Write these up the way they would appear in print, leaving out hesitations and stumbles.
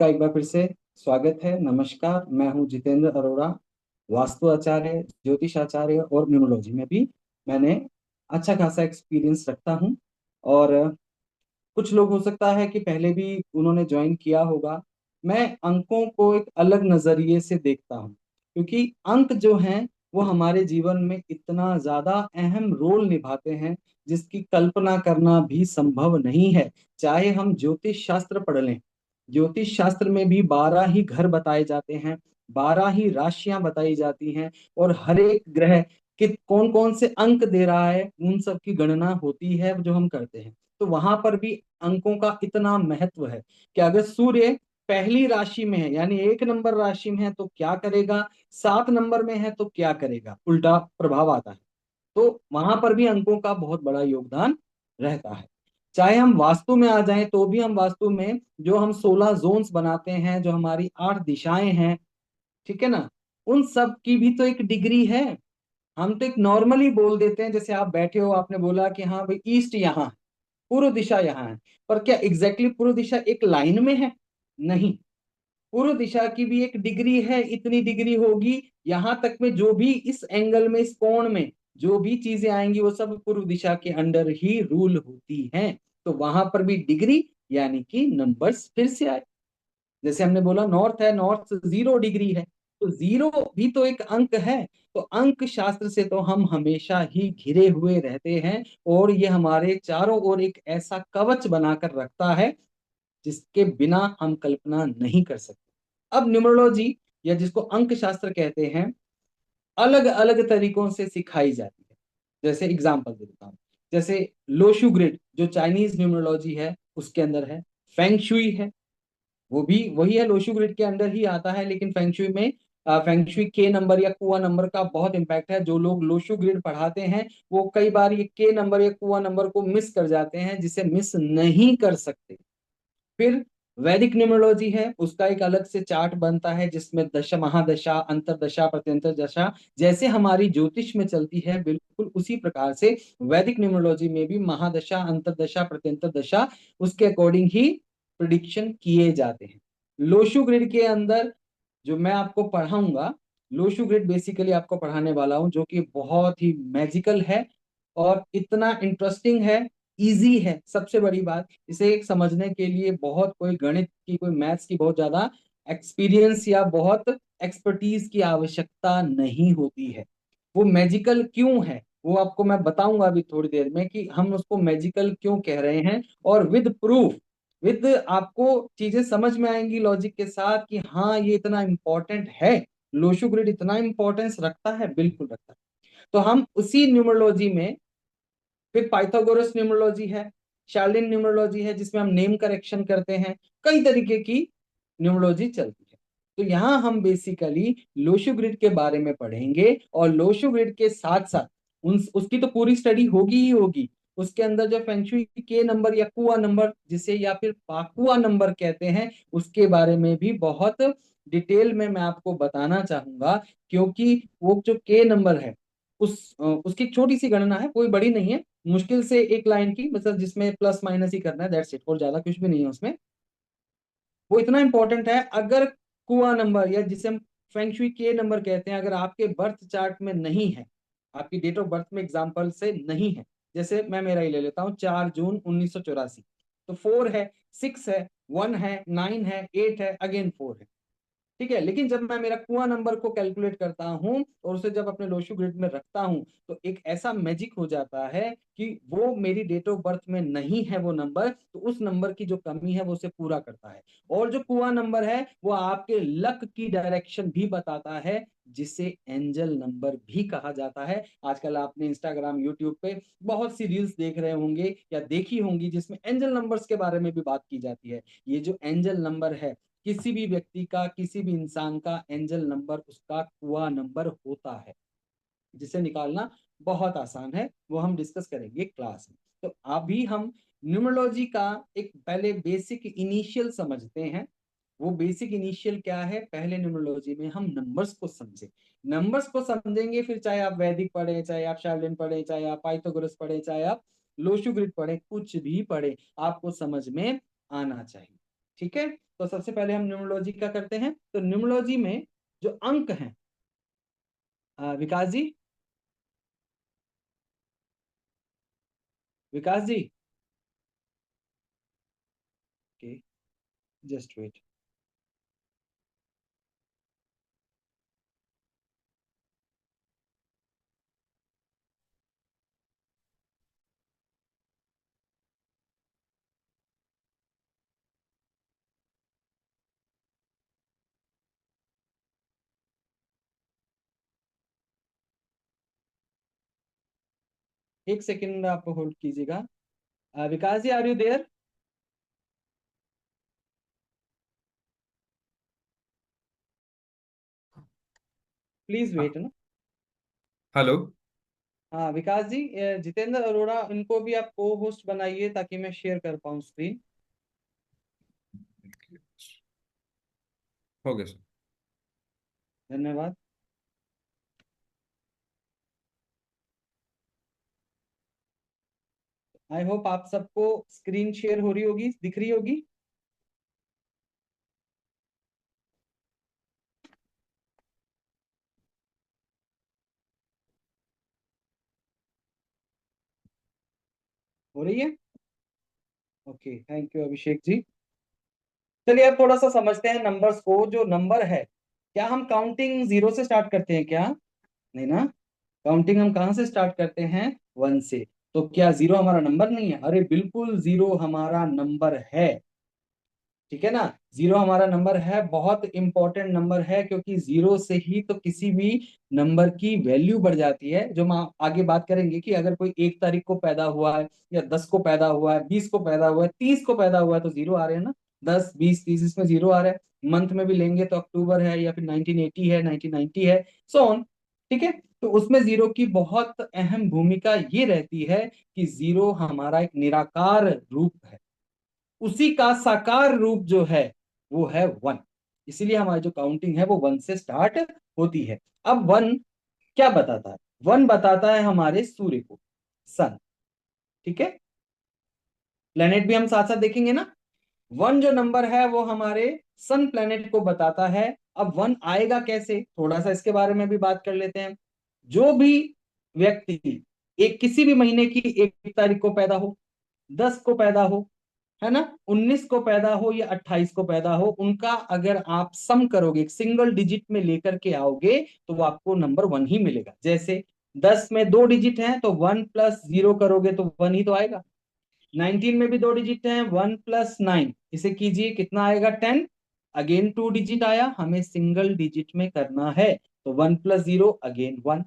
का एक बार फिर से स्वागत है। नमस्कार, मैं हूं जितेंद्र अरोड़ा। वास्तु आचार्य, ज्योतिष आचार्य और न्यूमरोलॉजी में भी मैंने अच्छा खासा एक्सपीरियंस रखता हूं। और कुछ लोग हो सकता है कि पहले भी उन्होंने ज्वाइन किया होगा। मैं अंकों को एक अलग नजरिए से देखता हूँ, क्योंकि अंक जो हैं वो हमारे जीवन में इतना ज्यादा अहम रोल निभाते हैं जिसकी कल्पना करना भी संभव नहीं है। चाहे हम ज्योतिष शास्त्र पढ़ लें, ज्योतिष शास्त्र में भी 12 ही घर बताए जाते हैं, 12 ही राशियां बताई जाती हैं, और हर एक ग्रह कि कौन कौन से अंक दे रहा है उन सब की गणना होती है जो हम करते हैं। तो वहां पर भी अंकों का इतना महत्व है कि अगर सूर्य पहली राशि में है यानी 1 नंबर राशि में है तो क्या करेगा, 7 नंबर में है तो क्या करेगा, उल्टा प्रभाव आता है। तो वहां पर भी अंकों का बहुत बड़ा योगदान रहता है। चाहे हम वास्तु में आ जाएं तो भी हम वास्तु में जो हम 16 जोन्स बनाते हैं, जो हमारी 8 दिशाएं हैं, ठीक है ना, उन सब की भी तो एक डिग्री है। हम तो एक नॉर्मली बोल देते हैं, जैसे आप बैठे हो, आपने बोला कि हाँ भाई ईस्ट यहाँ है, पूर्व दिशा यहाँ है। पर क्या एग्जैक्टली पूर्व दिशा एक लाइन में है? नहीं, पूर्व दिशा की भी एक डिग्री है, इतनी डिग्री होगी। यहां तक में जो भी इस एंगल में, इस कोण में जो भी चीजें आएंगी वो सब पूर्व दिशा के अंडर ही रूल होती हैं। तो वहां पर भी डिग्री यानी कि नंबर्स फिर से आए। जैसे हमने बोला नॉर्थ है, नॉर्थ 0 डिग्री है, तो 0 भी तो एक अंक है। तो अंक शास्त्र से तो हम हमेशा ही घिरे हुए रहते हैं, और ये हमारे चारों ओर एक ऐसा कवच बनाकर रखता है जिसके बिना हम कल्पना नहीं कर सकते। अब न्यूमरोलॉजी, या जिसको अंक शास्त्र कहते हैं, अलग अलग तरीकों से सिखाई जाती है। जैसे एग्जाम्पल देता हूँ, जैसे लोशु ग्रिड जो चाइनीज न्यूमरोलॉजी है उसके अंदर है, फेंग शुई है, वो भी वही है, लोशु ग्रिड के अंडर ही आता है, लेकिन फेंगशुई में फेंगशुई के नंबर या कुआ नंबर का बहुत इंपैक्ट है। जो लोग लोशु ग्रिड पढ़ाते हैं वो कई बार ये के नंबर या कुआ नंबर को मिस कर जाते हैं, जिसे मिस नहीं कर सकते। फिर वैदिक न्यूमरोलॉजी है, उसका एक अलग से चार्ट बनता है जिसमें दशा, महादशा, अंतरदशा, प्रत्यंतर दशा जैसे हमारी ज्योतिष में चलती है, बिल्कुल उसी प्रकार से वैदिक न्यूमरोलॉजी में भी महादशा, अंतरदशा, प्रत्यंतर दशा उसके अकॉर्डिंग ही प्रिडिक्शन किए जाते हैं। लोशु ग्रिड के अंदर जो मैं आपको पढ़ाऊंगा, लोशु ग्रिड बेसिकली आपको पढ़ाने वाला हूं, जो कि बहुत ही मैजिकल है और इतना इंटरेस्टिंग है, इजी है। सबसे बड़ी बात, इसे एक समझने के लिए बहुत कोई गणित की, कोई मैथ्स की बहुत ज्यादा एक्सपीरियंस या बहुत एक्सपर्टीज की आवश्यकता नहीं होती है। वो मैजिकल क्यों है वो आपको मैं बताऊंगा अभी थोड़ी देर में, कि हम उसको मैजिकल क्यों कह रहे हैं, और विद प्रूफ, विद आपको चीजें समझ में आएंगी लॉजिक के साथ कि हाँ ये इतना इंपॉर्टेंट है। लोशो ग्रिड इतना इंपॉर्टेंस रखता है, बिल्कुल रखता है। तो हम उसी न्यूमरोलॉजी में, फिर पाइथागोरस न्यूमरोलॉजी है, शार्लिन न्यूमरोलॉजी है जिसमें हम नेम करेक्शन करते हैं, कई तरीके की न्यूमरोलॉजी चलती है। तो यहाँ हम बेसिकली लोशो ग्रिड के बारे में पढ़ेंगे, और लोशो ग्रिड के साथ साथ उसकी तो पूरी स्टडी होगी ही होगी। उसके अंदर जो फेंगशुई के नंबर या कुआ नंबर, जिसे या फिर पाकुआ नंबर कहते हैं, उसके बारे में भी बहुत डिटेल में मैं आपको बताना चाहूंगा। क्योंकि वो जो के नंबर है, उसकी एक छोटी सी गणना है, कोई बड़ी नहीं है, मुश्किल से एक लाइन की, मतलब जिसमें प्लस माइनस ही करना है, दैट्स इट, और ज्यादा कुछ भी नहीं है उसमें। वो इतना इंपॉर्टेंट है, अगर कुआ नंबर या जिसे हम फेंगशुई के नंबर कहते हैं, अगर आपके बर्थ चार्ट में नहीं है, आपकी डेट ऑफ बर्थ में एग्जाम्पल से नहीं है, जैसे मैं मेरा ही ले लेता हूँ, 4 जून 1984, तो 4 है, 6 है, 1 है, 9 है, 8 है, अगेन 4 है, ठीक है। लेकिन जब मैं मेरा कुआं नंबर को कैलकुलेट करता हूं और उसे जब अपने लोशो ग्रिड में रखता हूं, तो एक ऐसा मैजिक हो जाता है कि वो मेरी डेट ऑफ बर्थ में नहीं है वो नंबर, तो उस नंबर की जो कमी है वो उसे पूरा करता है। और जो कुआं नंबर है वो आपके लक की डायरेक्शन भी बताता है, जिसे एंजल नंबर भी कहा जाता है। आजकल आपने इंस्टाग्राम, यूट्यूब पे बहुत सी रील्स देख रहे होंगे या देखी होंगी जिसमें एंजल नंबर्स के बारे में भी बात की जाती है। ये जो एंजल नंबर है, किसी भी व्यक्ति का, किसी भी इंसान का एंजल नंबर उसका कुआ नंबर होता है, जिसे निकालना बहुत आसान है, वो हम डिस्कस करेंगे क्लास में। तो अभी हम न्यूमरोलॉजी का एक पहले बेसिक इनिशियल समझते हैं। वो बेसिक इनिशियल क्या है, पहले न्यूमरोलॉजी में हम नंबर्स को समझे, नंबर्स को समझेंगे, फिर चाहे आप वैदिक पढ़े, चाहे आप शार्लिन पढ़े, चाहे आप पाइथागोरस पढ़े, चाहे आप लोशु ग्रिड पढ़े, कुछ भी पढ़े, आपको समझ में आना चाहिए, ठीक है। तो सबसे पहले हम न्यूमरोलॉजी का करते हैं। तो न्यूमरोलॉजी में जो अंक हैं, Vikas ji, Vikas ji, okay, just wait. एक सेकंड आप होल्ड कीजिएगा। Vikas ji, are you there? Please wait ना। हेलो। हाँ विकास जी, जितेंद्र अरोड़ा, इनको भी आप को होस्ट बनाइए ताकि मैं शेयर कर पाऊँ स्क्रीन। हो गया सर। धन्यवाद। आई होप आप सबको स्क्रीन शेयर हो रही होगी, दिख रही होगी। हो रही है? Okay, thank you Abhishek ji. चलिए अब थोड़ा सा समझते हैं नंबर्स को। जो नंबर है, क्या हम काउंटिंग जीरो से स्टार्ट करते हैं क्या? नहीं ना। काउंटिंग हम कहाँ से स्टार्ट करते हैं? वन से। तो क्या जीरो हमारा नंबर नहीं है? अरे बिल्कुल, जीरो हमारा नंबर है। ठीक है ना। जीरो हमारा नंबर है, बहुत इंपॉर्टेंट नंबर है, क्योंकि जीरो से ही तो किसी भी नंबर की वैल्यू बढ़ जाती है। जो हम आगे बात करेंगे कि अगर कोई 1 तारीख को पैदा हुआ है, या 10 को पैदा हुआ है, 20 को पैदा हुआ है, 30 को पैदा हुआ है, तो जीरो आ रहे हैं ना। 10, 20, 30, इसमें जीरो आ रहा है। मंथ में भी लेंगे तो अक्टूबर है, या फिर 1980 है, 1990 है, सो ऑन। ठीक है। तो उसमें जीरो की बहुत अहम भूमिका ये रहती है कि जीरो हमारा एक निराकार रूप है। उसी का साकार रूप जो है वो है वन। इसीलिए हमारी जो काउंटिंग है वो वन से स्टार्ट होती है। अब वन क्या बताता है? वन बताता है हमारे सूर्य को, सन। ठीक है। प्लेनेट भी हम साथ साथ देखेंगे ना। वन जो नंबर है वो हमारे सन प्लेनेट को बताता है। अब वन आएगा कैसे, थोड़ा सा इसके बारे में भी बात कर लेते हैं। जो भी व्यक्ति एक किसी भी महीने की 1 तारीख को पैदा हो, 10 को पैदा हो, है ना, 19 को पैदा हो या 28 को पैदा हो, उनका अगर आप सम करोगे, एक सिंगल डिजिट में लेकर के आओगे, तो वो आपको नंबर वन ही मिलेगा। जैसे 10 में 2 डिजिट हैं तो 1 + 0 करोगे तो वन ही तो आएगा। 19 में भी 2 डिजिट हैं, 1 + 9, इसे कीजिए, कितना आएगा? 10। अगेन 2 डिजिट आया, हमें सिंगल डिजिट में करना है, तो 1 + 0 अगेन वन।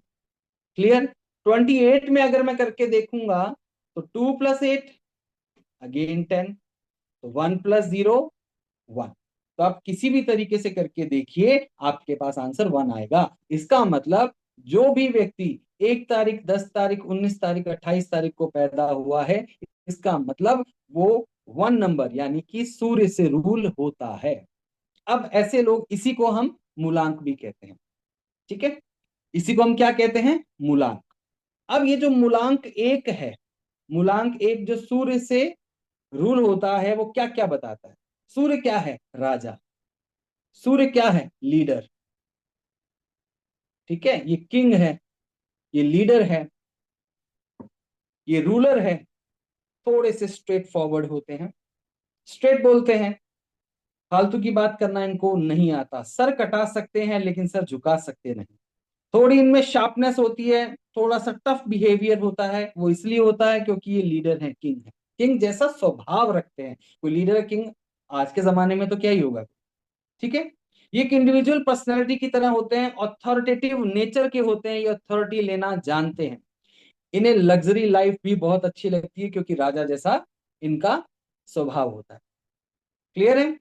क्लियर? 28 में अगर मैं करके देखूंगा तो 2 + 8 अगेन 10, तो 1 + 0 वन। तो आप किसी भी तरीके से करके देखिए, आपके पास आंसर वन आएगा। इसका मतलब जो भी व्यक्ति 1 तारीख, 10 तारीख, 19 तारीख, 28 तारीख को पैदा हुआ है, इसका मतलब वो वन नंबर यानी कि सूर्य से रूल होता है। अब ऐसे लोग, इसी को हम मूलांक भी कहते हैं। ठीक है। इसी को हम क्या कहते हैं? मूलांक। अब ये जो मूलांक एक है, मूलांक एक जो सूर्य से रूल होता है, वो क्या क्या बताता है? सूर्य क्या है? राजा। सूर्य क्या है? लीडर। ठीक है। ये किंग है, ये लीडर है, ये रूलर है। थोड़े से स्ट्रेट फॉरवर्ड होते हैं, स्ट्रेट बोलते हैं, फालतू की बात करना इनको नहीं आता। सर कटा सकते हैं लेकिन सर झुका सकते नहीं। थोड़ी इनमें शार्पनेस होती है, थोड़ा सा टफ बिहेवियर होता है। वो इसलिए होता है क्योंकि ये लीडर है, किंग है। किंग जैसा स्वभाव रखते हैं। कोई लीडर किंग आज के जमाने में तो क्या ही होगा। ठीक है। ये एक इंडिविजुअल पर्सनैलिटी की तरह होते हैं, अथॉरिटेटिव नेचर के होते हैं, ये अथॉरिटी लेना जानते हैं। इन्हें लग्जरी लाइफ भी बहुत अच्छी लगती है, क्योंकि राजा जैसा इनका स्वभाव होता है। क्लियर है?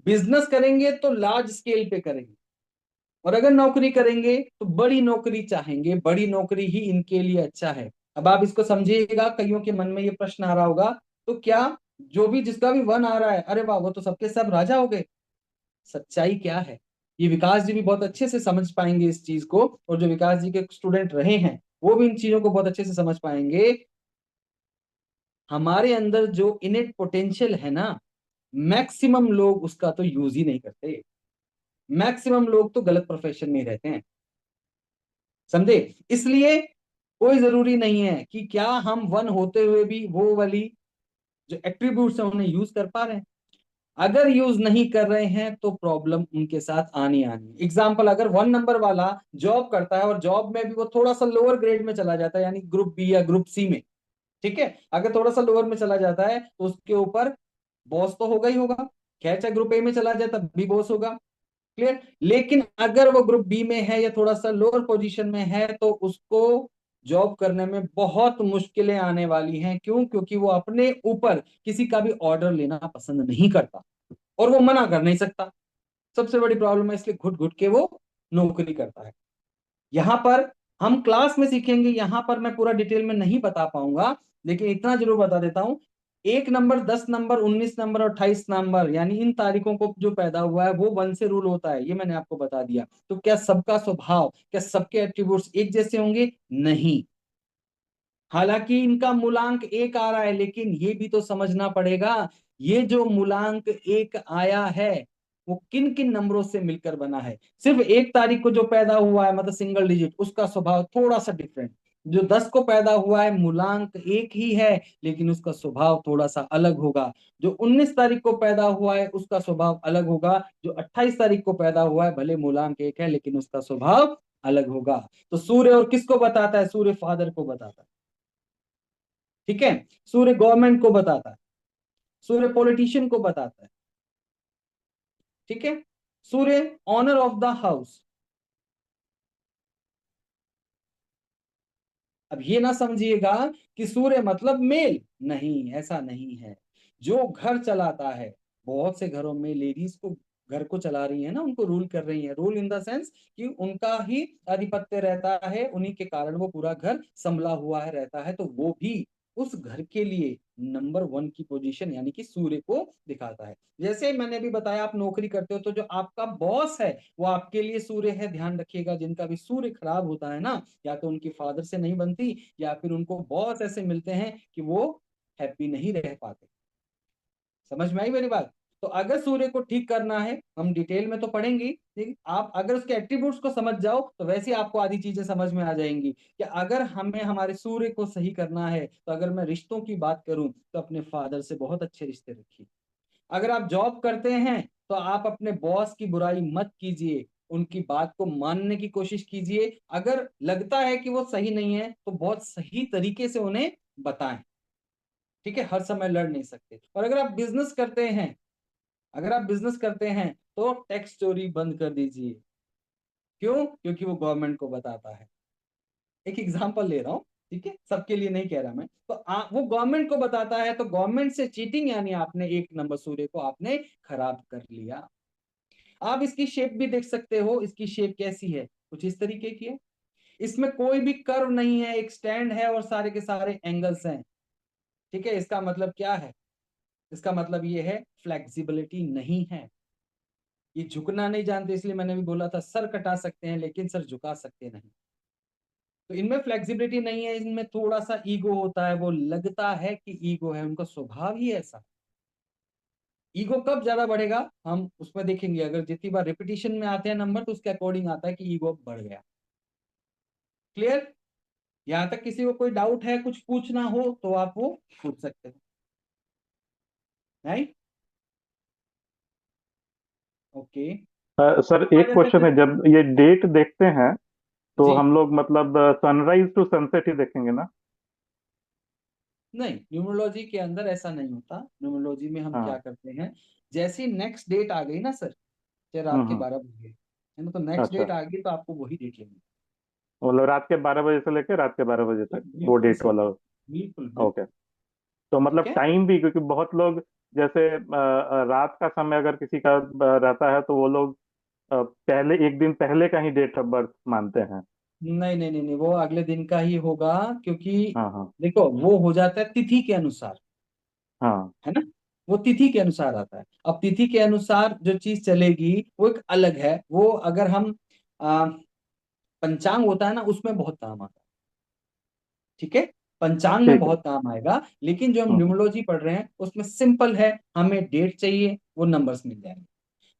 बिजनेस करेंगे तो लार्ज स्केल पे करेंगे, और अगर नौकरी करेंगे तो बड़ी नौकरी चाहेंगे। बड़ी नौकरी ही इनके लिए अच्छा है। अब आप इसको समझिएगा, कईयों के मन में ये प्रश्न आ रहा होगा, तो क्या जो भी, जिसका भी वन आ रहा है, अरे वाह, वो तो सबके सब राजा हो गए? सच्चाई क्या है, ये विकास जी भी बहुत अच्छे से समझ पाएंगे इस चीज को, और जो विकास जी के स्टूडेंट रहे हैं वो भी इन चीजों को बहुत अच्छे से समझ पाएंगे। हमारे अंदर जो इनेट पोटेंशियल है ना, मैक्सिमम लोग उसका तो यूज ही नहीं करते। मैक्सिमम लोग तो गलत प्रोफेशन में ही रहते हैं, समझे। इसलिए कोई जरूरी नहीं है कि क्या हम वन होते हुए भी वो वाली जो एट्रीब्यूट्स है उन्हें यूज कर पा रहे हैं। अगर यूज नहीं कर रहे हैं तो प्रॉब्लम उनके साथ आनी आनी। एग्जाम्पल, अगर वन नंबर वाला जॉब करता है और जॉब में भी वो थोड़ा सा लोअर ग्रेड में चला जाता है, यानी ग्रुप बी या ग्रुप सी में, ठीक है, अगर थोड़ा सा लोअर में चला जाता है तो उसके ऊपर बॉस तो होगा ही होगा। खैर, चाहे ग्रुप ए में चला जाए तब भी बॉस होगा। क्लियर। लेकिन अगर वो ग्रुप बी में है या थोड़ा सा लोअर पोजीशन में है तो उसको जॉब करने में बहुत मुश्किलें आने वाली हैं। क्यों? क्योंकि वो अपने ऊपर किसी का भी ऑर्डर लेना पसंद नहीं करता और वो मना कर नहीं सकता। सबसे बड़ी प्रॉब्लम है, इसलिए घुट घुट के वो नौकरी करता है। यहां पर हम क्लास में सीखेंगे, यहां पर मैं पूरा डिटेल में नहीं बता पाऊंगा, लेकिन इतना जरूर बता देता हूं। 1 नंबर, 10 नंबर, 19 नंबर और 28 नंबर, यानी इन तारीखों को जो पैदा हुआ है वो वन से रूल होता है, ये मैंने आपको बता दिया। तो क्या सबका स्वभाव, क्या सबके एट्रीब्यूट्स एक जैसे होंगे? नहीं। हालांकि इनका मूलांक एक आ रहा है, लेकिन ये भी तो समझना पड़ेगा, ये जो मूलांक एक आया है वो किन किन नंबरों से मिलकर बना है। सिर्फ 1 तारीख को जो पैदा हुआ है, मतलब सिंगल डिजिट, उसका स्वभाव थोड़ा सा डिफरेंट। जो 10 को पैदा हुआ है, मूलांक एक ही है लेकिन उसका स्वभाव थोड़ा सा अलग होगा। जो 19 तारीख को पैदा हुआ है उसका स्वभाव अलग होगा। जो 28 तारीख को पैदा हुआ है, भले मूलांक एक है लेकिन उसका स्वभाव अलग होगा। तो सूर्य और किसको बताता है? सूर्य फादर को बताता है, ठीक है। सूर्य गवर्नमेंट को बताता है, सूर्य पॉलिटिशियन को बताता है, ठीक है। सूर्य ऑनर ऑफ द हाउस। अब ये ना समझिएगा कि सूर्य मतलब मेल, नहीं, ऐसा नहीं है। जो घर चलाता है, बहुत से घरों में लेडीज को घर को चला रही है ना, उनको रूल कर रही है। रूल इन द सेंस कि उनका ही आधिपत्य रहता है, उन्हीं के कारण वो पूरा घर संभला हुआ है रहता है, तो वो भी उस घर के लिए नंबर वन की पोजीशन यानी कि सूर्य को दिखाता है। जैसे मैंने भी बताया, आप नौकरी करते हो तो जो आपका बॉस है वो आपके लिए सूर्य है। ध्यान रखिएगा, जिनका भी सूर्य खराब होता है ना, या तो उनकी फादर से नहीं बनती या फिर उनको बॉस ऐसे मिलते हैं कि वो हैप्पी नहीं रह पाते। समझ में आई मेरी बात? तो अगर सूर्य को ठीक करना है, हम डिटेल में तो पढ़ेंगे, लेकिन आप अगर उसके एट्रीब्यूट्स को समझ जाओ तो वैसे ही आपको आधी चीजें समझ में आ जाएंगी कि अगर हमें हमारे सूर्य को सही करना है तो अगर मैं रिश्तों की बात करूं तो अपने फादर से बहुत अच्छे रिश्ते रखिए। अगर आप जॉब करते हैं तो आप अपने बॉस की बुराई मत कीजिए, उनकी बात को मानने की कोशिश कीजिए। अगर लगता है कि वो सही नहीं है तो बहुत सही तरीके से उन्हें बताएं, ठीक है। हर समय लड़ नहीं सकते। और अगर आप बिजनेस करते हैं, अगर आप बिजनेस करते हैं तो टैक्स चोरी बंद कर दीजिए। क्यों? क्योंकि वो गवर्नमेंट को बताता है। एक एग्जांपल ले रहा हूं, ठीक है, सबके लिए नहीं कह रहा मैं। तो वो गवर्नमेंट को बताता है, तो गवर्नमेंट से चीटिंग, यानी आपने 1 नंबर सूर्य को आपने खराब कर लिया। आप इसकी शेप भी देख सकते हो, इसकी शेप कैसी है, कुछ इस तरीके की है। इसमें कोई भी कर्व नहीं है, एक स्टैंड है और सारे के सारे एंगल्स हैं, ठीक है। इसका मतलब क्या है? इसका मतलब ये है फ्लेक्सिबिलिटी नहीं है। ये झुकना नहीं जानते, इसलिए मैंने भी बोला था सर कटा सकते हैं लेकिन सर झुका सकते नहीं। तो इनमें फ्लेक्सिबिलिटी नहीं है, इनमें थोड़ा सा ईगो होता है, वो लगता है कि ईगो है, उनका स्वभाव ही ऐसा। ईगो कब ज्यादा बढ़ेगा हम उसमें देखेंगे, अगर जितनी बार रिपीटिशन में आते हैं नंबर तो उसके अकॉर्डिंग आता है कि ईगो बढ़ गया। क्लियर? यहां तक किसी को कोई डाउट है, कुछ पूछना हो तो आप वो पूछ सकते हो। राइट? ओके। सर आ एक जाते क्वेश्चन फिर। है, जब ये डेट देखते हैं तो जी। हम लोग मतलब सनराइज टू सनसेट ही देखेंगे ना? नहीं, न्यूमरोलॉजी के अंदर ऐसा नहीं होता। न्यूमरोलॉजी में हम क्या हाँ। करते हैं, जैसी नेक्स्ट डेट आ गई ना सर, चाहे रात के हम्म। 12 बजे है ना, तो नेक्स्ट अच्छा, डेट आ गई तो आपको वही डेट लेनी मतलब रात के 12 बजे से लेकर रात के 12 बजे है। तक वो बिल्कुल डेट सही। वाला। बिल्कुल ओके। बिल्कुल। तो ठीक मतलब है। टाइम भी, क्योंकि बहुत लोग जैसे रात का समय अगर किसी का रहता है तो वो लोग पहले एक दिन पहले का ही डेट ऑफ बर्थ मानते हैं। नहीं नहीं नहीं नहीं, वो अगले दिन का ही होगा। क्योंकि हाँ हाँ। देखो, वो हो जाता है तिथि के अनुसार, हाँ है ना। वो तिथि के अनुसार आता है। अब तिथि के अनुसार जो चीज चलेगी वो एक अलग है। वो अगर हम पंचांग होता है ना, उसमें बहुत काम आता है, ठीक है। पंचांग में ठीक है। बहुत काम आएगा, लेकिन जो हम हम्म। न्यूमरोलॉजी पढ़ रहे हैं उसमें सिंपल है, हमें डेट चाहिए, वो नंबर्स मिल जाएंगे।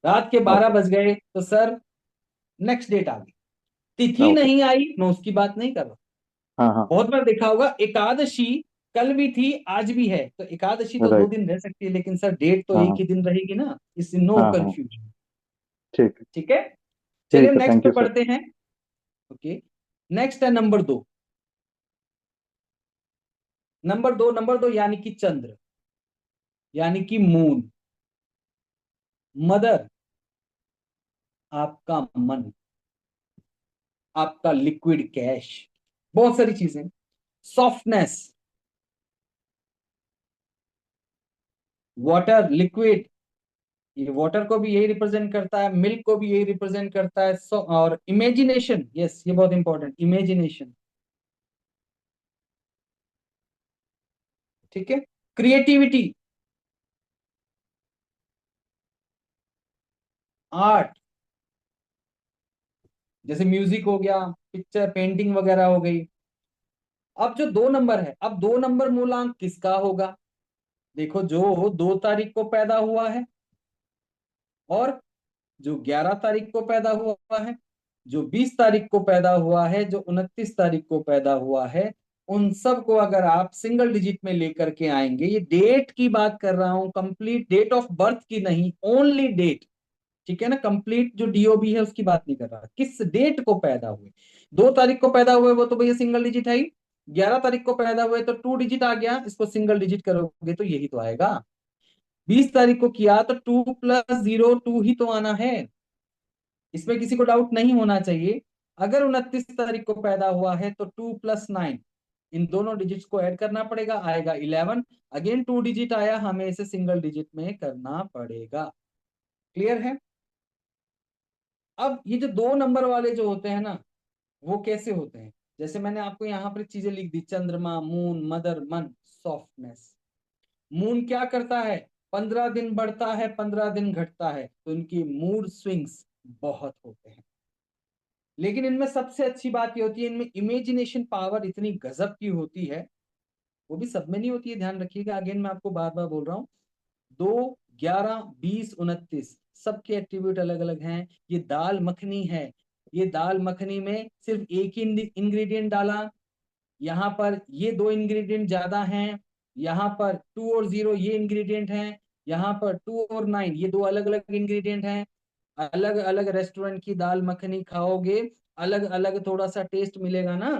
रात के 12 ओके। बज गए तो सर नेक्स्ट डेट आ गई, तिथि ओके। नहीं आई, मैं उसकी बात नहीं कर रहा। हाँ हाँ। बहुत बार देखा होगा एकादशी कल भी थी आज भी है, तो एकादशी तो दो राइट। दिन रह सकती है, लेकिन सर डेट तो हाँ एक हाँ। ही दिन रहेगी ना, इससे नो हाँ हाँ। कंफ्यूजन। ठीक है। ठीक है, चलिए ठीक है, नेक्स्ट थैंक पे यू सर। पढ़ते हैं। ओके, नेक्स्ट है नंबर दो। नंबर दो यानी कि चंद्र, यानी कि मून। मदर, आपका मन, आपका लिक्विड कैश, बहुत सारी चीजें। सॉफ्टनेस, वाटर लिक्विड, ये वाटर को भी यही रिप्रेजेंट करता है, मिल्क को भी यही रिप्रेजेंट करता है। और इमेजिनेशन, यस ये बहुत इंपॉर्टेंट, इमेजिनेशन। ठीक है, क्रिएटिविटी, आर्ट, जैसे म्यूजिक हो गया, पिक्चर पेंटिंग वगैरह हो गई। अब जो दो नंबर है, अब दो नंबर मूलांक किसका होगा? देखो, जो 2 तारीख को पैदा हुआ है और जो 11 तारीख को पैदा हुआ है, जो 20 तारीख को पैदा हुआ है, जो 29 तारीख को पैदा हुआ है, उन सब को अगर आप सिंगल डिजिट में लेकर के आएंगे, ये डेट की बात कर रहा हूं, कंप्लीट डेट ऑफ बर्थ की नहीं, ओनली डेट। ठीक है ना, कंप्लीट जो डीओबी है उसकी बात नहीं कर रहा, किस डेट को पैदा हुए। 2 तारीख को पैदा हुए वो तो भैया सिंगल डिजिट है ही, 11 तारीख को पैदा हुए तो 2 डिजिट आ गया, इसको सिंगल डिजिट करोगे तो यही तो आएगा। 20 तारीख को किया तो 2+0 2 ही तो आना है, इसमें किसी को डाउट नहीं होना चाहिए। अगर 29 तारीख को पैदा हुआ है तो 2+9, इन दोनों डिजिट्स को ऐड करना पड़ेगा, आएगा 11। अगेन 2 डिजिट आया, हमें इसे सिंगल डिजिट में करना पड़ेगा। क्लियर है? अब ये जो दो नंबर वाले जो होते हैं ना, वो कैसे होते हैं? जैसे मैंने आपको यहाँ पर चीजें लिख दी, चंद्रमा, मून, मदर, मन, सॉफ्टनेस। मून क्या करता है? 15 दिन बढ़ता है, 15 दिन घटता है, तो इनकी मूड स्विंग्स बहुत होते हैं। लेकिन इनमें सबसे अच्छी बात ये होती है, इनमें इमेजिनेशन पावर इतनी गजब की होती है, वो भी सब में नहीं होती है, ध्यान रखिएगा, अगेन मैं आपको बार बार बोल रहा हूँ। 2, 11, 20, 29 सबके एट्रीब्यूट अलग अलग हैं। ये दाल मखनी है, ये दाल मखनी में सिर्फ एक ही इंग्रेडिएंट डाला, यहाँ पर ये दो इंग्रेडिएंट ज्यादा हैं, यहाँ पर 2 और 0 ये इंग्रेडिएंट हैं, यहाँ पर 2 और 9 ये दो अलग अलग इंग्रेडिएंट हैं। अलग अलग रेस्टोरेंट की दाल मखनी खाओगे, अलग अलग थोड़ा सा टेस्ट मिलेगा ना,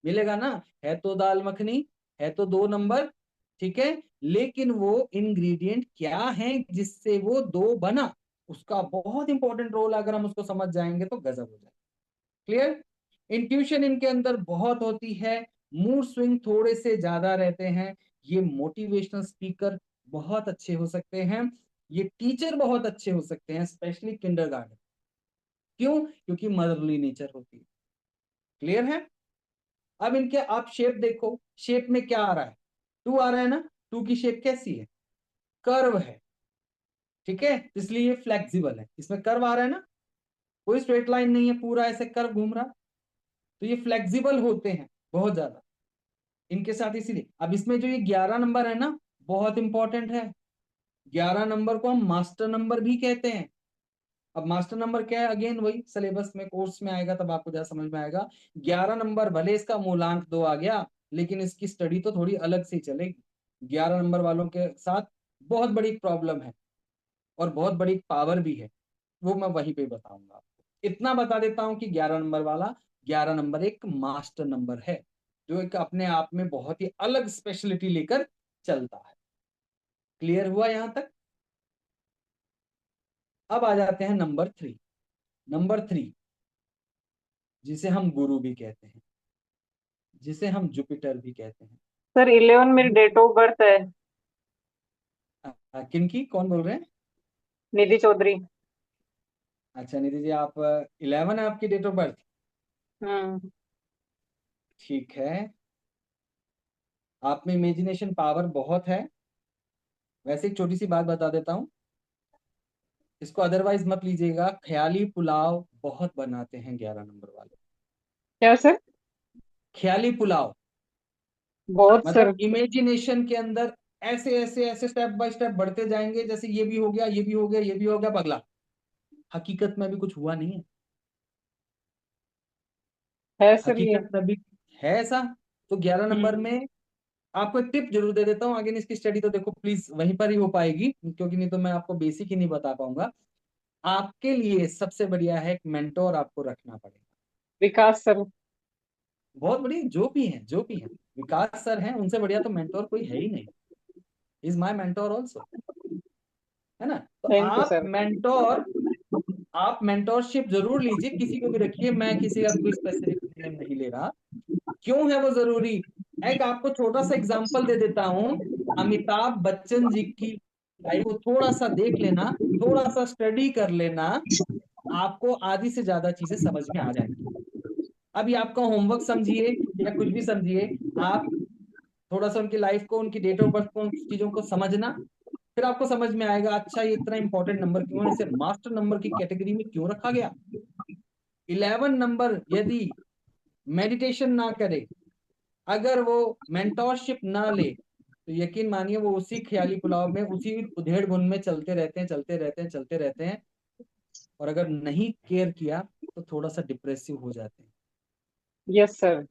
मिलेगा ना। है तो दाल मखनी, है तो 2 नंबर, ठीक है, लेकिन वो इंग्रेडिएंट क्या है जिससे वो दो बना, उसका बहुत इंपॉर्टेंट रोल, अगर हम उसको समझ जाएंगे तो गजब हो जाए। क्लियर? इंट्यूशन इनके अंदर बहुत होती है, मूड स्विंग थोड़े से ज्यादा रहते हैं। ये मोटिवेशनल स्पीकर बहुत अच्छे हो सकते हैं, ये टीचर बहुत अच्छे हो सकते हैं, स्पेशली किंडरगार्टन। क्यों? क्योंकि मदरली नेचर होती है। क्लियर है? अब इनके आप शेप देखो, शेप में क्या आ रहा है? 2 आ रहा है ना, 2 की शेप कैसी है? कर्व है। ठीक है, इसलिए ये फ्लेक्सिबल है, इसमें कर्व आ रहा है ना, कोई स्ट्रेट लाइन नहीं है, पूरा ऐसे कर्व घूम रहा, तो ये फ्लेक्सिबल होते हैं बहुत ज्यादा इनके साथ। इसीलिए अब इसमें जो ये 11 नंबर है ना, बहुत इंपॉर्टेंट है। 11 नंबर को हम मास्टर नंबर भी कहते हैं। अब मास्टर नंबर क्या है? अगेन वही सिलेबस में कोर्स में आएगा तब आपको ज्यादा समझ में आएगा। 11 नंबर भले इसका मूलांक 2 आ गया, लेकिन इसकी स्टडी तो थोड़ी अलग से चलेगी। 11 नंबर वालों के साथ बहुत बड़ी प्रॉब्लम है और बहुत बड़ी पावर भी है, वो मैं वहीं पे बताऊंगा आपको। इतना बता देता हूं कि 11 नंबर वाला, 11 नंबर एक मास्टर नंबर है, जो एक अपने आप में बहुत ही अलग स्पेशलिटी लेकर चलता है। क्लियर हुआ यहां तक? अब आ जाते हैं नंबर 3। नंबर 3 जिसे हम गुरु भी कहते हैं, जिसे हम जुपिटर भी कहते हैं। सर 11 मेरी डेट ऑफ बर्थ है। किनकी, कौन बोल रहे हैं? निधि चौधरी। अच्छा निधि जी, आप 11 है आपकी डेट ऑफ बर्थ? हम्म। ठीक है, आप में इमेजिनेशन पावर बहुत है। वैसे एक छोटी सी बात बता देता हूँ, इसको अदरवाइज मत लीजिएगा, ख्याली पुलाव बहुत बनाते हैं 11 नंबर वाले। क्या सर? ख्याली पुलाव, बहुत सर। मतलब इमेजिनेशन के अंदर ऐसे ऐसे ऐसे स्टेप बाय स्टेप बढ़ते जाएंगे, जैसे ये भी हो गया, ये भी हो गया, ये भी हो गया, पगला। हकीकत में भी कुछ हुआ नहीं है। है सर ये। हकीकत में भी है ऐसा। तो 11 नंबर हम्म। में आपको एक टिप जरूर दे देता हूँ। आगे इसकी स्टडी तो देखो प्लीज वहीं पर ही हो पाएगी, क्योंकि नहीं तो मैं आपको बेसिक ही नहीं बता पाऊंगा। आपके लिए सबसे बढ़िया है एक मेंटोर आपको रखना पड़ेगा। विकास सर। बहुत बढ़िया, जो भी है जो भी है। विकास सर हैं, उनसे बढ़िया तो मेंटोर कोई है ही नहीं। Is my mentor also. है ना? तो थैंक यू सर। आप मेंटोरशिप जरूर लीजिए, किसी को भी रखिए, मैं किसी का कोई स्पेसिफिक नेम नहीं ले रहा। क्यों है वो जरूरी? एक आपको छोटा सा एग्जांपल दे देता हूँ। अमिताभ बच्चन जी की लाइफ को थोड़ा सा देख लेना, थोड़ा सा स्टडी कर लेना, आपको आधी से ज्यादा चीजें समझ में आ जाएंगी। अभी आपका होमवर्क समझिए या कुछ भी समझिए, आप थोड़ा सा उनकी लाइफ को, उनकी डेट ऑफ बर्थ को, उन चीजों को समझना, फिर आपको समझ में आएगा अच्छा ये इतना इंपॉर्टेंट नंबर क्यों है, इसे मास्टर नंबर की कैटेगरी में क्यों रखा गया। 11 नंबर यदि मेडिटेशन ना करे, अगर वो मेंटोरशिप ना ले, तो यकीन मानिए वो उसी ख्याली पुलाव में, उसी उधेड़ बुन में चलते रहते हैं, चलते रहते हैं, चलते रहते हैं। और अगर नहीं केयर किया तो थोड़ा सा डिप्रेसिव हो जाते हैं। Yes sir.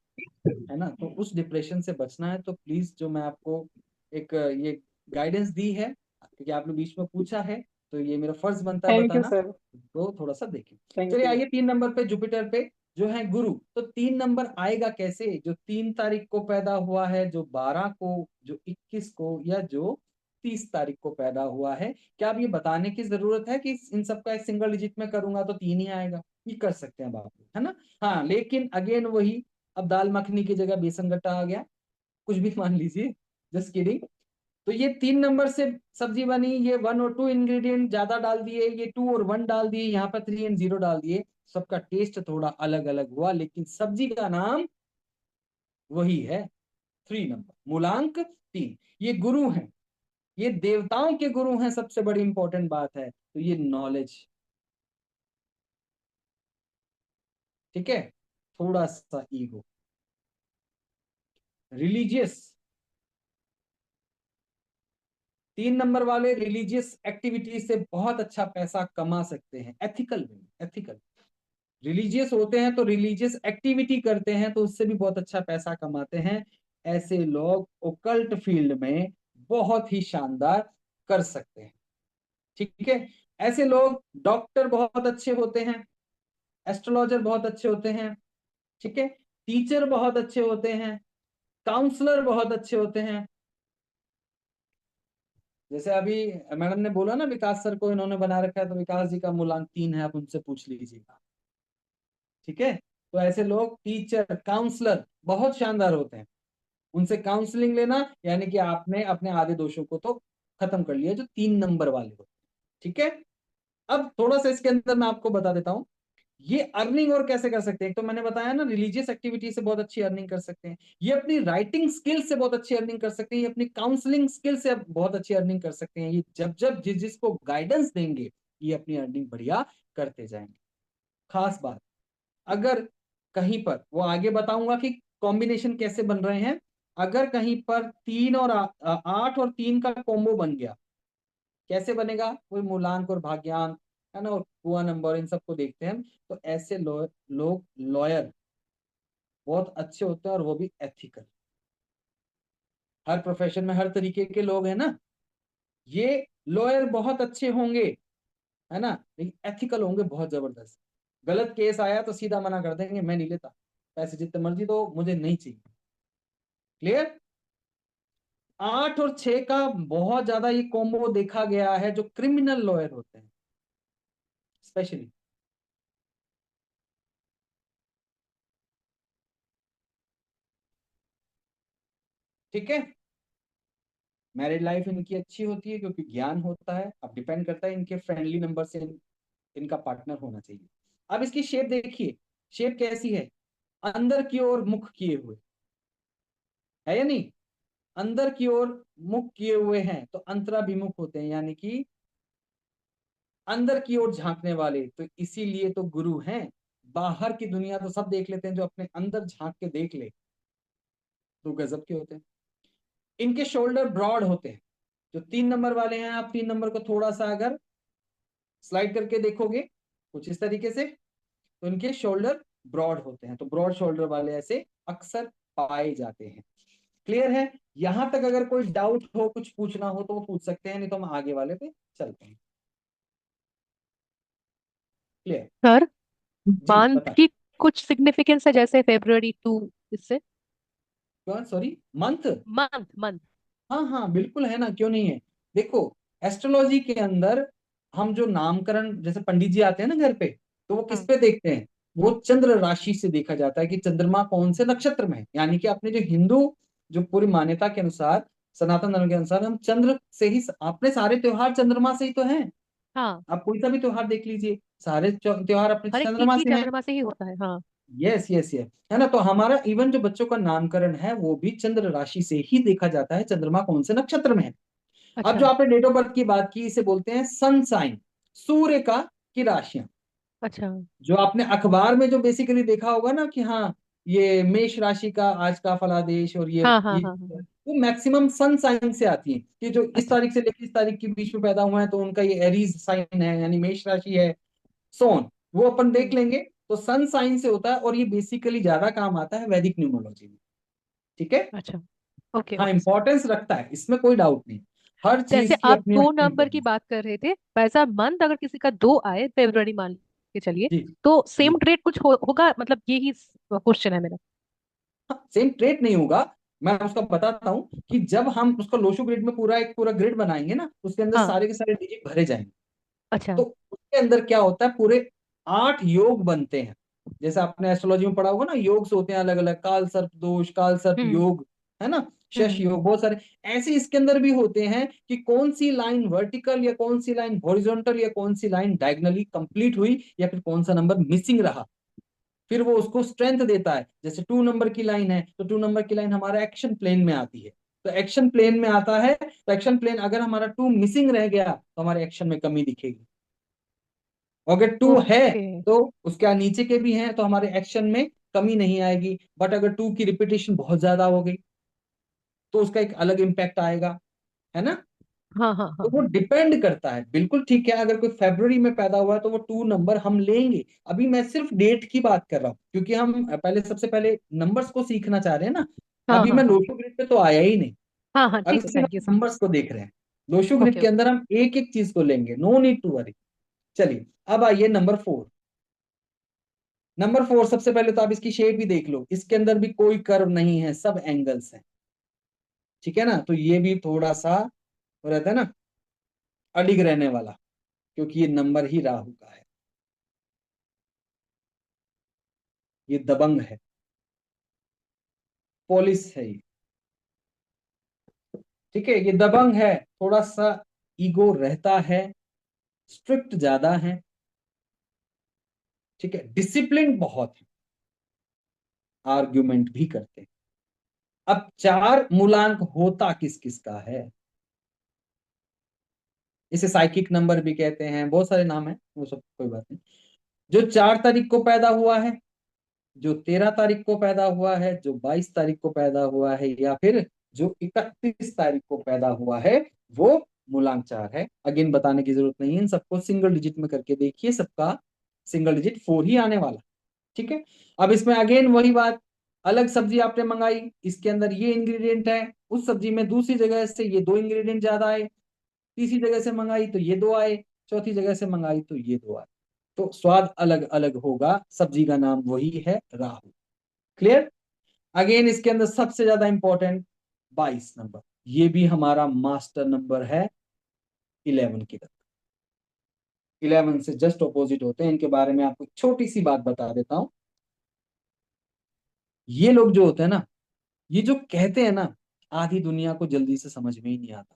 है ना? तो उस डिप्रेशन से बचना है तो प्लीज, जो मैं आपको एक ये गाइडेंस दी है, क्योंकि आपने बीच में पूछा है, तो ये मेरा फर्ज बनता है थैंक यू बताना। सर। तो थोड़ा सा देखें। थैंक चलिए यू। आइए 3 नंबर पे, जुपिटर पे जो है गुरु। तो 3 नंबर आएगा कैसे? जो 3 तारीख को पैदा हुआ है, जो 12 को, जो 21 को, या जो 30 तारीख को पैदा हुआ है। क्या अब ये बताने की जरूरत है कि इन सबका एक सिंगल डिजिट में करूंगा तो 3 ही आएगा? ये कर सकते हैं बात, है ना? हाँ, लेकिन अगेन वही, अब दाल मखनी की जगह बेसन गट्टा आ गया, कुछ भी मान लीजिए, जस्ट किडिंग। तो ये 3 नंबर से सब्जी बनी, ये 1 और 2 इंग्रेडिएंट ज्यादा डाल दिए, ये 2 और 1 डाल दिए, यहाँ पर 3 एंड 0 डाल दिए। सबका टेस्ट थोड़ा अलग अलग हुआ, लेकिन सब्जी का नाम वही है। 3 नंबर, मूलांक 3। ये गुरु हैं, ये देवताओं के गुरु हैं। सबसे बड़ी इंपॉर्टेंट बात है, तो ये नॉलेज। ठीक है? थोड़ा सा ईगो, रिलीजियस। 3 नंबर वाले रिलीजियस एक्टिविटीज से बहुत अच्छा पैसा कमा सकते हैं, एथिकल वे, एथिकल। रिलीजियस होते हैं तो रिलीजियस एक्टिविटी करते हैं तो उससे भी बहुत अच्छा पैसा कमाते हैं। ऐसे लोग ओकल्ट फील्ड में बहुत ही शानदार कर सकते हैं। ठीक है? ऐसे लोग डॉक्टर बहुत अच्छे होते हैं, एस्ट्रोलॉजर बहुत अच्छे होते हैं। ठीक है? टीचर बहुत अच्छे होते हैं, काउंसलर बहुत अच्छे होते हैं। जैसे अभी मैडम ने बोला ना, विकास सर को इन्होंने बना रखा है, तो विकास जी का मूलांक 3 है, आप उनसे पूछ लीजिएगा। ठीक है? तो ऐसे लोग टीचर, काउंसलर बहुत शानदार होते हैं। उनसे काउंसलिंग लेना, यानी कि आपने अपने आधे दोषों को तो खत्म कर लिया, जो 3 नंबर वाले होते हैं। ठीक है? अब थोड़ा सा इसके अंदर मैं आपको बता देता हूं, ये अर्निंग और कैसे कर सकते हैं। तो मैंने बताया ना, रिलीजियस एक्टिविटी से बहुत अच्छी अर्निंग कर सकते हैं, ये अपनी राइटिंग स्किल से बहुत अच्छी अर्निंग कर सकते हैं, ये अपनी काउंसलिंग स्किल से बहुत अच्छी अर्निंग कर सकते हैं। ये जब जब जिस जिसको गाइडेंस देंगे, ये अपनी अर्निंग बढ़िया करते जाएंगे। खास बात, अगर कहीं पर, वो आगे बताऊंगा कि कॉम्बिनेशन कैसे बन रहे हैं, अगर कहीं पर 8 और 3 का कॉम्बो बन गया, कैसे बनेगा? कोई मूलांक और भाग्यांक, है ना, और कुआ नंबर, इन सबको देखते हैं। तो ऐसे लोग लॉयर बहुत अच्छे होते हैं, और वो भी एथिकल। हर प्रोफेशन में हर तरीके के लोग हैं ना, ये लॉयर बहुत अच्छे होंगे, है ना, लेकिन एथिकल होंगे बहुत जबरदस्त। गलत केस आया तो सीधा मना कर देंगे, मैं नहीं लेता, पैसे जितने मर्जी दो, मुझे नहीं चाहिए। क्लियर? 8 और 6 का बहुत ज्यादा ये कॉम्बो देखा गया है, जो क्रिमिनल लॉयर होते हैं स्पेशली। ठीक है? मैरिड लाइफ इनकी अच्छी होती है क्योंकि ज्ञान होता है। अब डिपेंड करता है इनके फ्रेंडली नंबर से इनका पार्टनर होना चाहिए। अब इसकी शेप देखिए, शेप कैसी है? अंदर की ओर मुख किए हुए, है या नहीं? अंदर की ओर मुख किए हुए हैं तो अंतराभिमुख होते हैं, यानी कि अंदर की ओर झांकने वाले, तो इसीलिए तो गुरु हैं। बाहर की दुनिया तो सब देख लेते हैं, जो अपने अंदर झांक के देख ले, तो गजब के होते हैं। इनके शोल्डर ब्रॉड होते हैं। जो 3 नंबर वाले हैं, आप 3 नंबर को थोड़ा सा अगर स्लाइड करके देखोगे कुछ इस तरीके से, तो इनके शोल्डर ब्रॉड होते हैं। तो ब्रॉड शोल्डर वाले ऐसे अक्सर पाए जाते हैं। क्लियर है? यहां तक अगर कोई डाउट हो, कुछ पूछना हो तो वो पूछ सकते हैं, नहीं तो हम आगे वाले पे चलते हैं। क्लियर? सर, जी मंथ बता। की कुछ सिग्निफिकेंस है, जैसे February 2, इससे? कौन? Sorry, month? Month month. हाँ हाँ बिल्कुल है ना, क्यों नहीं है। देखो, एस्ट्रोलॉजी के अंदर हम जो नामकरण, जैसे पंडित जी आते हैं ना घर पे, तो वो किस हाँ पे देखते हैं? वो चंद्र राशि से देखा जाता है कि चंद्रमा कौन से नक्षत्र में है। यानी कि अपने जो हिंदू, जो पूरी मान्यता के अनुसार, सनातन धर्म के अनुसार, हम चंद्र से ही, अपने सारे त्योहार चंद्रमा से ही तो हैं। हाँ, आप कोई सा भी त्योहार देख लीजिए, सारे त्योहार अपने हर एक चीज चंद्रमा ही से हैं। चंद्रमा से ही होता है। हाँ। यस यस यस, है ना। तो हमारा इवन जो बच्चों का नामकरण है वो भी चंद्र राशि से ही देखा जाता है, चंद्रमा कौन से नक्षत्र में है। अब जो अच्छा आपने डेट ऑफ बर्थ की बात की, इसे बोलते हैं सन साइन, सूर्य का की राशियां। अच्छा। जो आपने अखबार में जो बेसिकली देखा होगा ना कि हाँ, ये मेष राशि का आज का फलादेश, और ये हाँ हाँ ये हाँ हाँ हाँ। वो मैक्सिमम सन साइन से आती है, कि जो इस अच्छा। तारीख से लेकर इस तारीख के बीच में पैदा हुए हैं तो उनका ये एरीज साइन है, यानी मेष राशि है, सोन। वो अपन देख हम्म। लेंगे। तो सन साइन से होता है, और ये बेसिकली ज्यादा काम आता है वैदिक न्यूमरोलॉजी में। ठीक है? अच्छा। ओके हाँ, ओके सर। इंपॉर्टेंस रखता है, इसमें कोई डाउट नहीं। हर जैसे चीज की आप अपनी दो अपनी नंबर की इंपॉर्टेंस। बात कर रहे थे, वैसा मंथ अगर किसी का 2 आए, February मान के चलिए, जी तो जी। सेम ट्रेड कुछ होगा, मतलब यही क्वेश्चन है मेरा। हाँ, सेम ट्रेट नहीं होगा। मैं उसका बताता हूँ कि जब हम उसका लोशो ग्रिड में पूरा एक पूरा ग्रिड बनाएंगे ना, उसके अंदर हाँ। सारे के सारे डिजिट भरे जाएंगे। अच्छा। तो उसके अंदर क्या होता है, पूरे 8 योग बनते हैं। जैसे आपने एस्ट्रोलॉजी में पढ़ा होगा ना, योग होते हैं अलग अलग, काल सर्प दोष, काल सर्प हम्म योग, है ना, शश हम्म। योग, बहुत सारे। ऐसे इसके अंदर भी होते हैं कि कौन सी लाइन वर्टिकल, या कौन सी लाइन हॉरिजॉन्टल, या कौन सी लाइन डायगनली कंप्लीट हुई, या फिर कौन सा नंबर मिसिंग रहा। फिर वो उसको स्ट्रेंथ देता है। जैसे 2 नंबर की लाइन है, तो 2 नंबर की लाइन हमारा एक्शन प्लेन में आती है। तो एक्शन प्लेन में आता है, तो एक्शन प्लेन अगर हमारा 2 मिसिंग रह गया तो हमारे एक्शन में कमी दिखेगी। अगर 2 है ओके। तो उसके नीचे के भी हैं तो हमारे एक्शन में कमी नहीं आएगी। बट अगर 2 की रिपीटेशन बहुत ज्यादा हो गई तो उसका एक अलग इम्पैक्ट आएगा, है ना। हाँ हाँ हाँ तो वो हाँ। डिपेंड करता है, बिल्कुल ठीक है। अगर कोई फरवरी में पैदा हुआ है तो वो 2 नंबर हम लेंगे। अभी मैं सिर्फ डेट की बात कर रहा हूँ, क्योंकि हम पहले, सबसे पहले नंबर्स को सीखना चाह रहे हैं ना। हाँ अभी हाँ मैं हाँ लोशो ग्रिड पे तो आया ही नहीं। हाँ हाँ, अभी ठीक है, सिर्फ थैंक यू सर। नंबर्स को देख रहे हैं। लोशो ग्रिड ओके के ओके। अंदर हम एक एक चीज को लेंगे, नो नीड टू वरी। चलिए, अब आइए नंबर 4। नंबर 4, सबसे पहले तो आप इसकी शेप ही देख लो, इसके अंदर भी कोई कर्व नहीं है, सब एंगल्स हैं। ठीक है ना। तो ये भी थोड़ा सा वो रहता है ना, अडिग रहने वाला, क्योंकि ये नंबर ही राहु का है। ये दबंग है, पॉलिश है ये। ठीक है, ये दबंग है, थोड़ा सा ईगो रहता है, स्ट्रिक्ट ज्यादा है। ठीक है, डिसिप्लिन बहुत है, आर्ग्यूमेंट भी करते हैं। अब 4 मूलांक होता किस किस का है? इसे साइकिक नंबर भी कहते हैं, बहुत सारे नाम है, वो सब कोई बात नहीं। जो 4 तारीख को पैदा हुआ है, जो 13 तारीख को पैदा हुआ है, जो 22 तारीख को पैदा हुआ है, या फिर जो 31 तारीख को पैदा हुआ है, वो मूलांक 4 है। अगेन बताने की जरूरत नहीं है, इन सबको सिंगल डिजिट में करके देखिए, सबका सिंगल डिजिट 4 ही आने वाला। ठीक है। अब इसमें अगेन वही बात, अलग सब्जी आपने मंगाई, इसके अंदर ये इंग्रेडिएंट है, उस सब्जी में दूसरी जगह से ये 2 इंग्रेडिएंट ज्यादा आए, तीसरी जगह से मंगाई तो ये 2 आए, चौथी जगह से मंगाई तो ये 2 आए। तो स्वाद अलग अलग होगा, सब्जी का नाम वही है, राहु। क्लियर? अगेन इसके अंदर सबसे ज्यादा इंपॉर्टेंट 22 नंबर, ये भी हमारा मास्टर नंबर है 11 की तरफ। 11 से जस्ट ऑपोजिट होते हैं। इनके बारे में आपको छोटी सी बात बता देता हूं। ये लोग जो होते हैं ना, ये जो कहते हैं ना, आधी दुनिया को जल्दी से समझ में ही नहीं आता,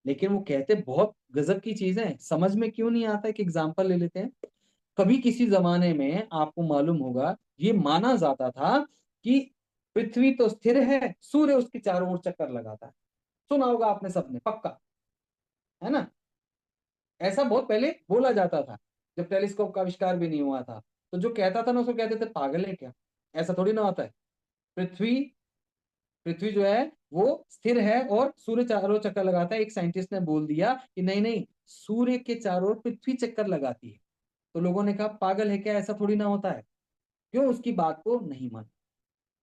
लेकिन वो कहते बहुत गजब की चीज है। समझ में क्यों नहीं आता? एक एग्जांपल ले लेते हैं। कभी किसी जमाने में आपको मालूम होगा, ये माना जाता था कि पृथ्वी तो स्थिर है, सूर्य उसके चारों ओर चक्कर लगाता है। सुना होगा आपने सबने, पक्का, है ना। ऐसा बहुत पहले बोला जाता था, जब टेलीस्कोप का आविष्कार भी नहीं हुआ था। तो जो कहता था ना, उसको कहते थे पागल है क्या, ऐसा थोड़ी ना होता है। पृथ्वी पृथ्वी जो है वो स्थिर है और सूर्य चारों चक्कर लगाता है। एक साइंटिस्ट ने बोल दिया कि नहीं नहीं, सूर्य के चारों ओर पृथ्वी चक्कर लगाती है। तो लोगों ने कहा पागल है क्या, ऐसा थोड़ी ना होता है। क्यों उसकी बात को नहीं माना।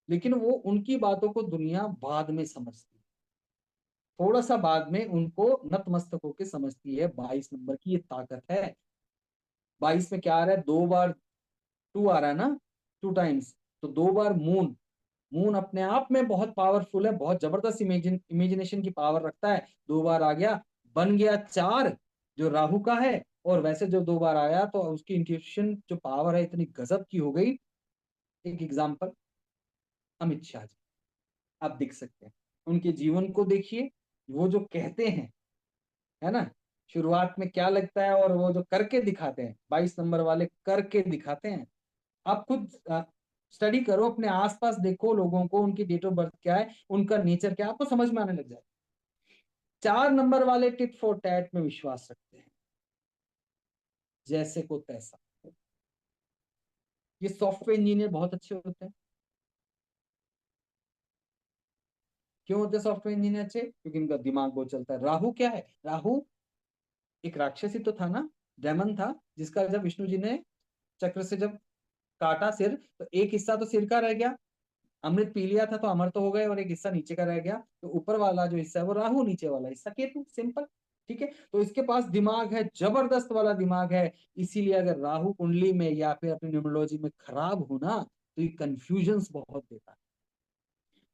लेकिन वो उनकी बातों को दुनिया बाद में समझती है, थोड़ा सा बाद में उनको नतमस्तक होकर समझती है। 22 नंबर की ये ताकत है। 22 में क्या आ रहा है, 2 बार टू आ रहा है ना, 2 टाइम्स। तो 2 बार मून, मून अपने आप में बहुत पावरफुल है, बहुत जबरदस्त इमेजिनेशन की पावर रखता है। 2 बार आ गया, बन गया 4, जो राहु का है। और वैसे जो 2 बार आया तो उसकी इंट्यूशन जो पावर है इतनी गजब की हो गई। एक एग्जाम्पल, अमित शाह जी, आप दिख सकते हैं उनके जीवन को देखिए। वो जो कहते हैं, है ना, शुरुआत में क्या लगता है, और वो जो करके दिखाते हैं, 22 नंबर वाले करके दिखाते हैं। आप खुद स्टडी करो, अपने आसपास देखो लोगों को, उनकी डेट ऑफ बर्थ क्या है, उनका नेचर क्या है, आपको समझ में आने लग जाए। 4 नंबर वाले टिट फॉर टैट में विश्वास रखते हैं, जैसे को तैसा। ये सॉफ्टवेयर इंजीनियर बहुत अच्छे होते हैं। क्यों होते हैं सॉफ्टवेयर इंजीनियर अच्छे? क्योंकि इनका दिमाग बहुत चलता है। राहु क्या है, राहु एक राक्षसी तो था ना, डेमन था, जिसका जब विष्णु जी ने चक्र से जब काटा सिर, तो एक हिस्सा तो सिर का रह गया, अमृत पी लिया था तो अमर तो हो गए, और एक हिस्सा नीचे का रह गया। तो ऊपर वाला जो हिस्सा है वो राहु, नीचे वाला हिस्सा केतु, सिंपल। ठीक है, तो इसके पास दिमाग है, जबरदस्त वाला दिमाग है। इसीलिए अगर राहु कुंडली में या फिर अपनी न्यूमरोलॉजी में खराब हो ना, तो ये कंफ्यूजन्स बहुत देता है।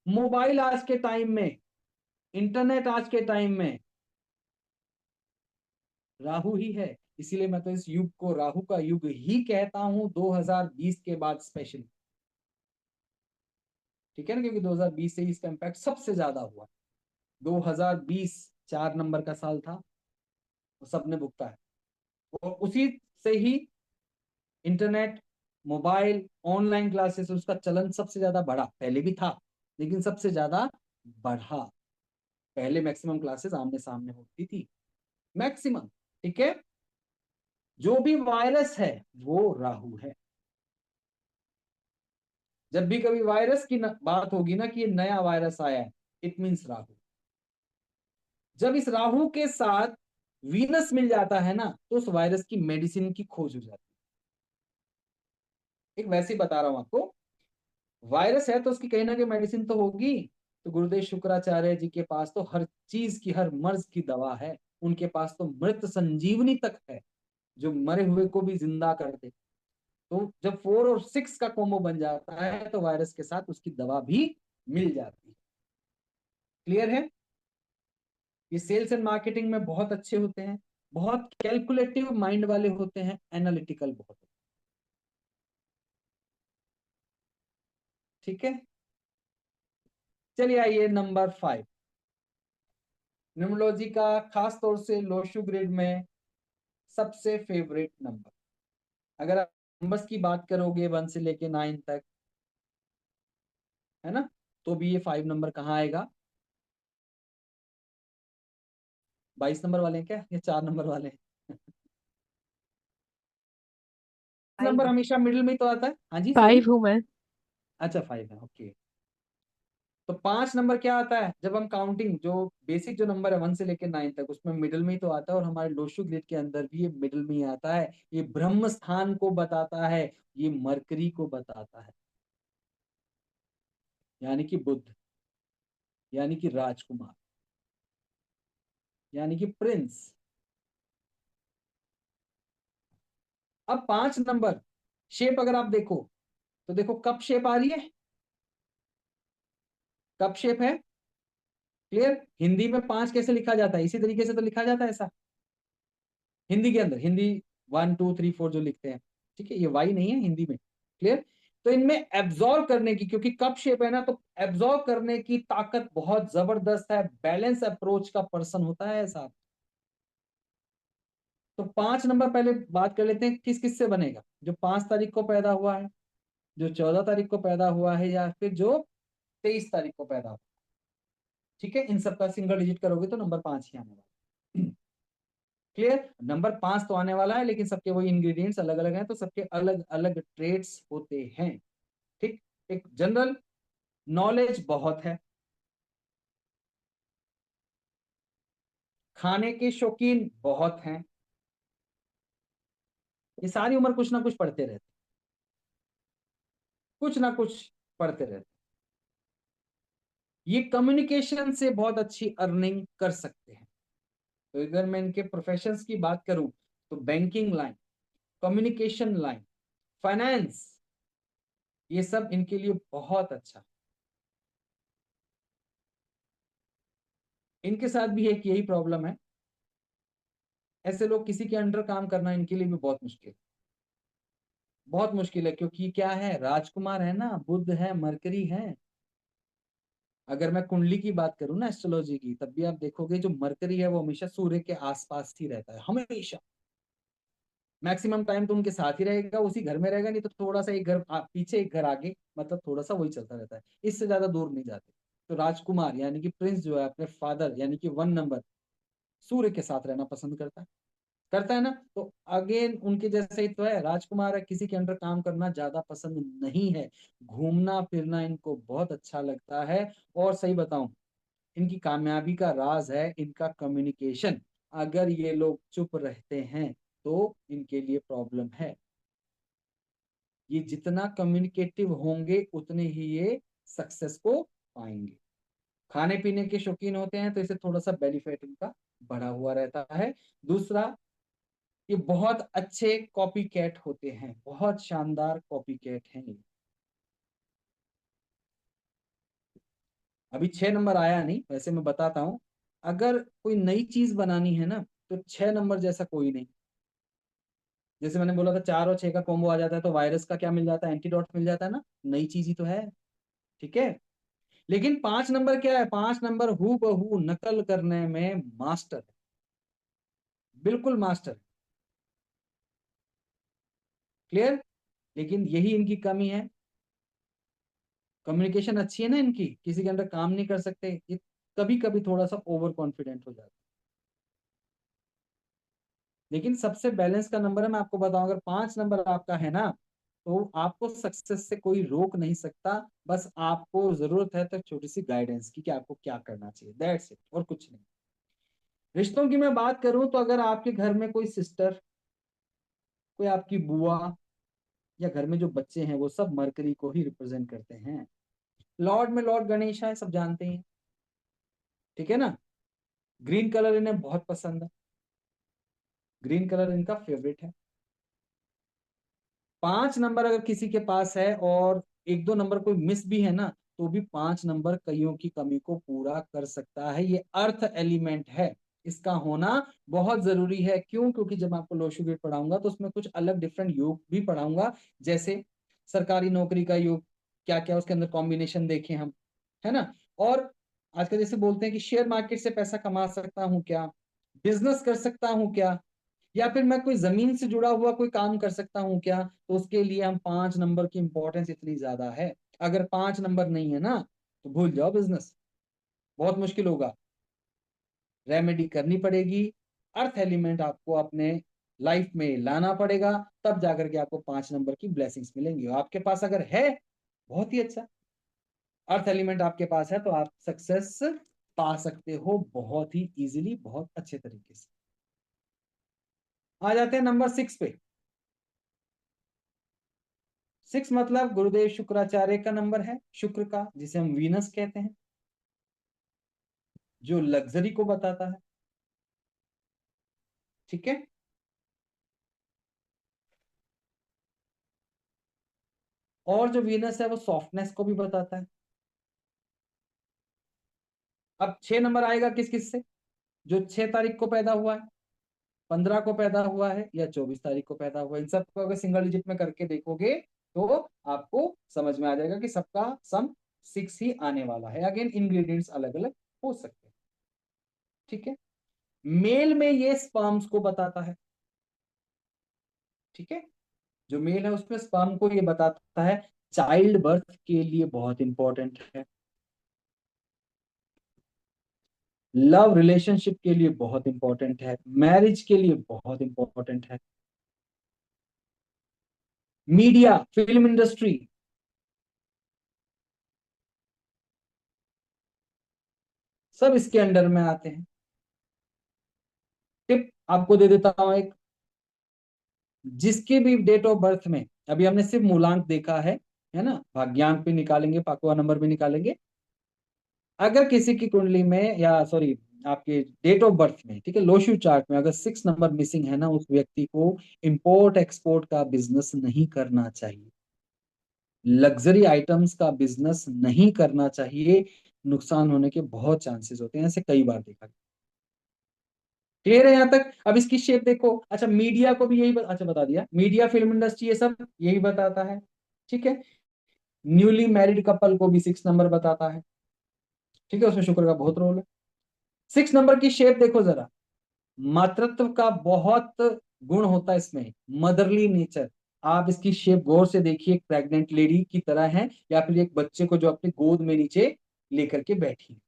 मोबाइल आज के टाइम में, इंटरनेट आज के टाइम में राहु ही है। इसीलिए मैं तो इस युग को राहु का युग ही कहता हूं, 2020 के बाद स्पेशली। ठीक है ना, क्योंकि 2020 से ही इसका इम्पैक्ट सबसे ज्यादा हुआ। 2020 4 नंबर का साल था, वो सबने भुगता है। और उसी से ही इंटरनेट, मोबाइल, ऑनलाइन क्लासेस, उसका चलन सबसे ज्यादा बढ़ा। पहले भी था लेकिन सबसे ज्यादा बढ़ा। पहले मैक्सिमम क्लासेस आमने सामने होती थी, मैक्सिमम। ठीक है, जो भी वायरस है वो राहु है। जब भी कभी वायरस की बात होगी ना कि ये नया वायरस आया है, इट मीन्स राहु। जब इस राहु के साथ वीनस मिल जाता है ना, तो उस वायरस की मेडिसिन की खोज हो जाती है। एक वैसे ही बता रहा हूं आपको, वायरस है तो उसकी कहीं ना कहीं मेडिसिन तो होगी। तो गुरुदेव शुक्राचार्य जी के पास तो हर चीज की, हर मर्ज की दवा है। उनके पास तो मृत संजीवनी तक है, जो मरे हुए को भी जिंदा कर दे। तो जब 4 और 6 का कॉम्बो बन जाता है तो वायरस के साथ उसकी दवा भी मिल जाती है। क्लियर है? ये सेल्स एंड मार्केटिंग में बहुत अच्छे होते हैं, बहुत कैलकुलेटिव माइंड वाले होते हैं, एनालिटिकल बहुत होते हैं। ठीक है, चलिए आइए नंबर 5, न्यूमरोलॉजी का खास तौर से लोशु ग्रिड में सबसे फेवरेट नंबर। अगर आप नंबर्स की बात करोगे 1 से लेके 9 तक, है ना, तो भी ये 5 नंबर कहाँ आएगा? 22 नंबर वाले हैं क्या, या 4 नंबर वाले हैं? नंबर हमेशा मिडिल में ही तो आता है। हाँ जी, सॉरी। 5 हूँ मैं। अच्छा 5 है, ओके। तो 5 नंबर क्या आता है, जब हम काउंटिंग, जो बेसिक जो नंबर है 1 से लेकर 9 तक, उसमें मिडिल में ही तो आता है। और हमारे लोशु ग्रिड के अंदर भी ये मिडिल में ही आता है। ये ब्रह्म स्थान को बताता है, ये मरकरी को बताता है, यानी कि बुद्ध, यानी कि राजकुमार, यानी कि प्रिंस। अब 5 नंबर शेप अगर आप देखो, तो देखो कप शेप आ रही है, कप शेप है। क्लियर? हिंदी में 5 कैसे लिखा जाता है? इसी तरीके से तो लिखा जाता है ऐसा, हिंदी के अंदर। हिंदी 1 2 3 4 जो लिखते हैं, ठीक है, ये वाई नहीं है हिंदी में। क्लियर? तो इनमें एब्जॉर्व करने की, क्योंकि कप शेप है ना, तो एब्जॉर्व करने की ताकत बहुत जबरदस्त है। बैलेंस अप्रोच का पर्सन होता है ऐसा। तो 5 नंबर पहले बात कर लेते हैं किस किस से बनेगा। जो 5 तारीख को पैदा हुआ है, जो 14 तारीख को पैदा हुआ है, या फिर जो 23 तारीख को पैदा हुआ। ठीक है, इन सबका सिंगल डिजिट करोगे तो नंबर 5 ही आने वाला। क्लियर? नंबर 5 तो आने वाला है, लेकिन सबके वही इंग्रेडिएंट्स अलग अलग हैं, तो सबके अलग अलग ट्रेड्स होते हैं। ठीक, एक जनरल नॉलेज बहुत है, खाने के शौकीन बहुत हैं। ये सारी उम्र कुछ ना कुछ पढ़ते रहते, कुछ ना कुछ पढ़ते रहते। ये कम्युनिकेशन से बहुत अच्छी अर्निंग कर सकते हैं। तो अगर मैं इनके प्रोफेशंस की बात करूं तो banking line, communication line, finance, ये सब इनके लिए बहुत अच्छा। इनके साथ भी एक यही प्रॉब्लम है, ऐसे लोग किसी के अंडर काम करना इनके लिए भी बहुत मुश्किल, बहुत मुश्किल है। क्योंकि क्या है, राजकुमार है ना, बुध है, मरकरी है। अगर मैं कुंडली की बात करूं ना, एस्ट्रोलॉजी की, तब भी आप देखोगे जो मरकरी है वो हमेशा सूर्य के आसपास ही रहता है, हमेशा। मैक्सिमम टाइम तो उनके साथ ही रहेगा, उसी घर में रहेगा, नहीं तो थोड़ा सा एक घर पीछे एक घर आगे, मतलब थोड़ा सा वही चलता रहता है, इससे ज्यादा दूर नहीं जाते। तो राजकुमार यानी कि प्रिंस जो है अपने फादर यानी कि 1 नंबर सूर्य के साथ रहना पसंद करता है, करता है ना। तो अगेन उनके जैसे ही तो है, राजकुमार है, किसी के अंडर काम करना ज्यादा पसंद नहीं है, घूमना फिरना इनको बहुत अच्छा लगता है। और सही बताऊं, इनकी कामयाबी का राज है इनका कम्युनिकेशन। अगर ये लोग चुप रहते हैं तो इनके लिए प्रॉब्लम है। ये जितना कम्युनिकेटिव होंगे उतने ही ये सक्सेस को पाएंगे। खाने पीने के शौकीन होते हैं तो इसे थोड़ा सा बेनिफिट इनका बढ़ा हुआ रहता है। दूसरा, ये बहुत अच्छे कॉपी कैट होते हैं, बहुत शानदार कॉपी कैट हैं ये। अभी 6 नंबर आया नहीं, वैसे मैं बताता हूं। अगर कोई नई चीज बनानी है ना, तो 6 नंबर जैसा कोई नहीं। जैसे मैंने बोला था 4 और 6 का कॉम्बो आ जाता है, तो वायरस का क्या मिल जाता है, एंटीडोट मिल जाता है ना, नई चीज ही तो है। ठीक है। लेकिन 5 नंबर क्या है, 5 नंबर हु बहू नकल करने में मास्टर है, बिल्कुल मास्टर। क्लियर। लेकिन यही इनकी कमी है, कम्युनिकेशन अच्छी है ना इनकी, किसी के अंदर काम नहीं कर सकते ये, कभी कभी थोड़ा सा ओवर कॉन्फिडेंट हो जाता है। लेकिन सबसे बैलेंस का नंबर है, मैं आपको बताऊं, अगर 5 नंबर आपका है ना, तो आपको सक्सेस से कोई रोक नहीं सकता। बस आपको जरूरत है तो छोटी सी गाइडेंस की कि आपको क्या करना चाहिए, दैट्स इट, और कुछ नहीं। रिश्तों की मैं बात करूं तो अगर आपके घर में कोई सिस्टर, कोई आपकी बुआ, या घर में जो बच्चे हैं वो सब मरकरी को ही रिप्रेजेंट करते हैं। लॉर्ड में लॉर्ड गणेश है, सब जानते हैं। ठीक है ना। ग्रीन कलर इन्हें बहुत पसंद है, ग्रीन कलर इनका फेवरेट है। 5 नंबर अगर किसी के पास है और 1-2 नंबर कोई मिस भी है ना, तो भी 5 नंबर कईयों की कमी को पूरा कर सकता है। ये अर्थ एलिमेंट है, इसका होना बहुत जरूरी है। क्यों? क्योंकि जब आपको लोशु गेट पढ़ाऊंगा तो उसमें कुछ अलग डिफरेंट योग भी पढ़ाऊंगा, जैसे सरकारी नौकरी का योग, क्या क्या उसके अंदर कॉम्बिनेशन देखें हम, है ना। और आजकल जैसे बोलते हैं कि शेयर मार्केट से पैसा कमा सकता हूँ क्या, बिजनेस कर सकता हूँ क्या, या फिर मैं कोई जमीन से जुड़ा हुआ कोई काम कर सकता हूँ क्या, तो उसके लिए हम 5 नंबर की इंपॉर्टेंस इतनी ज्यादा है। अगर 5 नंबर नहीं है ना, तो भूल जाओ, बिजनेस बहुत मुश्किल होगा, रेमेडी करनी पड़ेगी। अर्थ एलिमेंट आपको अपने लाइफ में लाना पड़ेगा, तब जाकर के आपको 5 नंबर की ब्लेसिंग्स मिलेंगी। आपके पास अगर है, बहुत ही अच्छा, अर्थ एलिमेंट आपके पास है तो आप सक्सेस पा सकते हो बहुत ही इजीली, बहुत अच्छे तरीके से। आ जाते हैं नंबर 6 पे। 6 मतलब गुरुदेव शुक्राचार्य का नंबर है, शुक्र का, जिसे हम वीनस कहते हैं, जो लग्जरी को बताता है। ठीक है। और जो वीनस है वो सॉफ्टनेस को भी बताता है। अब 6 नंबर आएगा किस किस से, जो 6 तारीख को पैदा हुआ है, 15 को पैदा हुआ है, या 24 तारीख को पैदा हुआ है। इन सबको अगर सिंगल डिजिट में करके देखोगे तो आपको समझ में आ जाएगा कि सबका सम 6 ही आने वाला है। अगेन इंग्रेडिएंट्स अलग अलग हो सकते हैं। ठीक है। मेल में ये स्पर्म्स को बताता है। ठीक है। जो मेल है उसमें स्पर्म को ये बताता है, चाइल्ड बर्थ के लिए बहुत इंपॉर्टेंट है, लव रिलेशनशिप के लिए बहुत इंपॉर्टेंट है, मैरिज के लिए बहुत इंपॉर्टेंट है, मीडिया, फिल्म इंडस्ट्री, सब इसके अंडर में आते हैं। टिप आपको दे देता हूं एक, जिसके भी डेट ऑफ बर्थ में, अभी हमने सिर्फ मूलांक देखा है ना, भाग्यांक भी निकालेंगे, पाकुआ नंबर भी निकालेंगे। अगर किसी की कुंडली में, या सॉरी आपके डेट ऑफ बर्थ में, ठीक है, लोशु चार्ट में अगर 6 नंबर मिसिंग है ना, उस व्यक्ति को इंपोर्ट एक्सपोर्ट का बिजनेस नहीं करना चाहिए, लग्जरी आइटम्स का बिजनेस नहीं करना चाहिए। नुकसान होने के बहुत चांसेस होते हैं, ऐसे कई बार देखा गया। क्लियर है यहाँ तक? अब इसकी शेप देखो। अच्छा, मीडिया को भी यही अच्छा बता दिया, मीडिया, फिल्म इंडस्ट्री, ये सब यही बताता है। ठीक है, न्यूली मैरिड कपल को भी 6 नंबर बताता है। ठीक है, उसमें शुक्र का बहुत रोल है। 6 नंबर की शेप देखो जरा, मातृत्व का बहुत गुण होता है इसमें, मदरली नेचर। आप इसकी शेप गौर से देखिए, एक प्रेग्नेंट लेडी की तरह है, या फिर एक बच्चे को जो अपनी गोद में नीचे लेकर के बैठी है।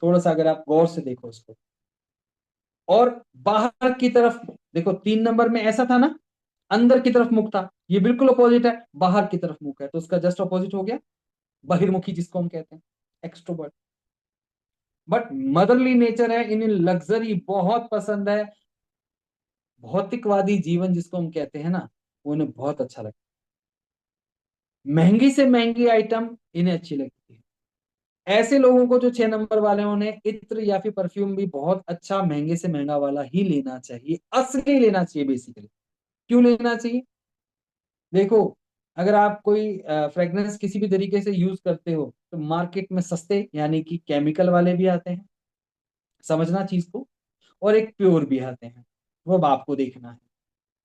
थोड़ा सा अगर आप गौर से देखो इसको, और बाहर की तरफ देखो, 3 नंबर में ऐसा था ना, अंदर की तरफ मुख था, ये बिल्कुल अपोजिट है, बाहर की तरफ मुख है, तो उसका जस्ट अपोजिट हो गया बहिर्मुखी, जिसको हम कहते हैं एक्सट्रोवर्ट। बट मदरली नेचर है, इन्हें लग्जरी बहुत पसंद है, भौतिकवादी जीवन जिसको हम कहते हैं ना, वो इन्हें बहुत अच्छा लगता है। महंगी से महंगी आइटम इन्हें अच्छी लगती है। ऐसे लोगों को जो 6 नंबर वाले हैं, उन्हें इत्र या फिर परफ्यूम भी बहुत अच्छा महंगे से महंगा वाला ही लेना चाहिए, असली लेना चाहिए बेसिकली। क्यों लेना चाहिए? देखो, अगर आप कोई फ्रेग्रेंस किसी भी तरीके से यूज करते हो, तो मार्केट में सस्ते यानी कि केमिकल वाले भी आते हैं, समझना चीज को, और एक प्योर भी आते हैं, वो अब आपको देखना है।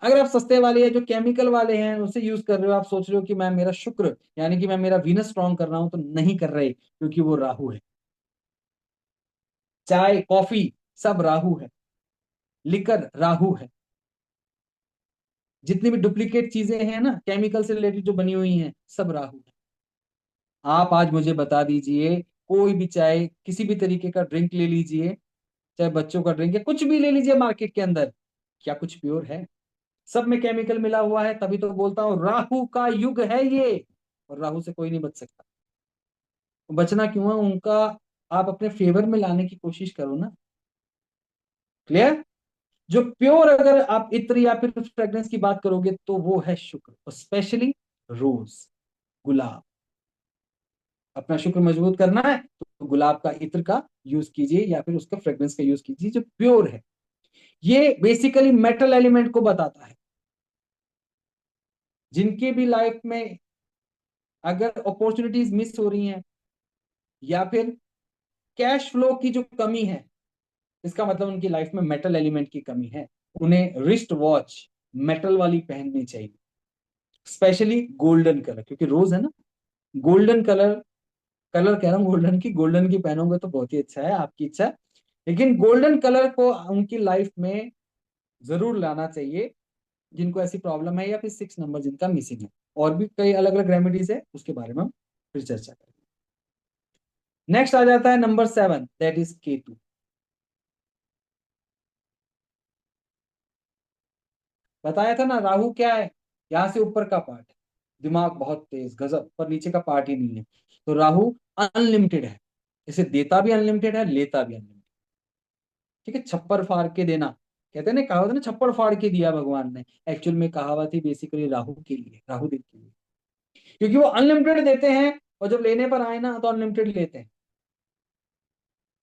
अगर आप सस्ते वाले या जो केमिकल वाले हैं उसे यूज कर रहे हो, आप सोच रहे हो कि मैं मेरा शुक्र यानी कि मैं मेरा वीनस स्ट्रॉन्ग कर रहा हूं, तो नहीं कर रहे, क्योंकि वो राहु है। चाय, कॉफी, सब राहु है, लिकर राहु है, जितनी भी डुप्लीकेट चीजें हैं ना केमिकल से रिलेटेड जो बनी हुई हैं, सब राहु है। आप आज मुझे बता दीजिए, कोई भी चाहे किसी भी तरीके का ड्रिंक ले लीजिए, चाहे बच्चों का ड्रिंक या कुछ भी ले लीजिए मार्केट के अंदर, क्या कुछ प्योर है? सब में केमिकल मिला हुआ है। तभी तो बोलता हूं राहु का युग है ये, और राहु से कोई नहीं बच सकता। बचना क्यों है उनका, आप अपने फेवर में लाने की कोशिश करो ना। क्लियर? जो प्योर, अगर आप इत्र या फिर फ्रेग्रेंस की बात करोगे, तो वो है शुक्र, और स्पेशली रोज, गुलाब। अपना शुक्र मजबूत करना है तो गुलाब का इत्र का यूज कीजिए, या फिर उसका फ्रेग्रेंस का यूज कीजिए जो प्योर है। ये बेसिकली मेटल एलिमेंट को बताता है। जिनकी भी लाइफ में अगर अपॉर्चुनिटीज मिस हो रही हैं, या फिर कैश फ्लो की जो कमी है, इसका मतलब उनकी लाइफ में मेटल एलिमेंट की कमी है। उन्हें रिस्ट वॉच मेटल वाली पहननी चाहिए, स्पेशली गोल्डन कलर, क्योंकि रोज है ना, गोल्डन कलर, कलर कह रहा हूँ गोल्डन की, गोल्डन की पहनोगे तो बहुत ही अच्छा है, आपकी इच्छा। लेकिन गोल्डन कलर को उनकी लाइफ में जरूर लाना चाहिए, जिनको ऐसी प्रॉब्लम है, या फिर 6 नंबर जिनका मिसिंग है। और भी कई अलग अलग रेमेडीज है, उसके बारे में हम फिर चर्चा करेंगे। नेक्स्ट आ जाता है नंबर 7, दैट इज केतु। बताया था ना, राहु क्या है, यहाँ से ऊपर का पार्ट है, दिमाग बहुत तेज गजब, पर नीचे का पार्ट ही नहीं है। तो राहु अनलिमिटेड है, इसे देता भी अनलिमिटेड है, लेता भी अनलिमिटेड। ठीक है, छप्पर फाड़ के देना, कहते हैं ना, कहावत है ना, छप्पर फाड़ के दिया भगवान ने। एक्चुअल में कहावत ही बेसिकली राहु के लिए, राहु देव के लिए, क्योंकि वो अनलिमिटेड देते हैं, और जब लेने पर आए ना तो अनलिमिटेड लेते हैं,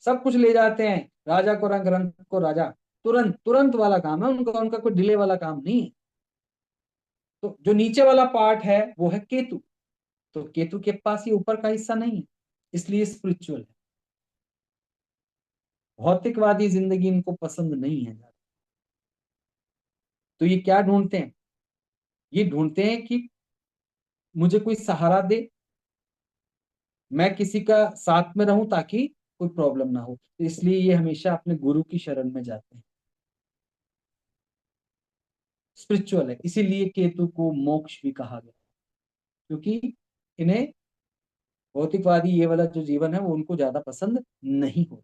सब कुछ ले जाते हैं। राजा को रंग, रंग को राजा, तुरंत तुरंत वाला काम है उनका, उनका कोई डिले वाला काम नहीं है। तो जो नीचे वाला पार्ट है वो है केतु, तो केतु के पास ये ऊपर का हिस्सा नहीं है, इसलिए स्पिरिचुअल है। भौतिकवादी जिंदगी इनको पसंद नहीं है। तो ये क्या ढूंढते हैं? ये ढूंढते हैं कि मुझे कोई सहारा दे, मैं किसी का साथ में रहूं, ताकि कोई प्रॉब्लम ना हो, तो इसलिए ये हमेशा अपने गुरु की शरण में जाते हैं। स्पिरिचुअल है, इसीलिए केतु को मोक्ष भी कहा गया, क्योंकि इन्हें भौतिकवादी ये वाला जो जीवन है वो उनको ज्यादा पसंद नहीं होता।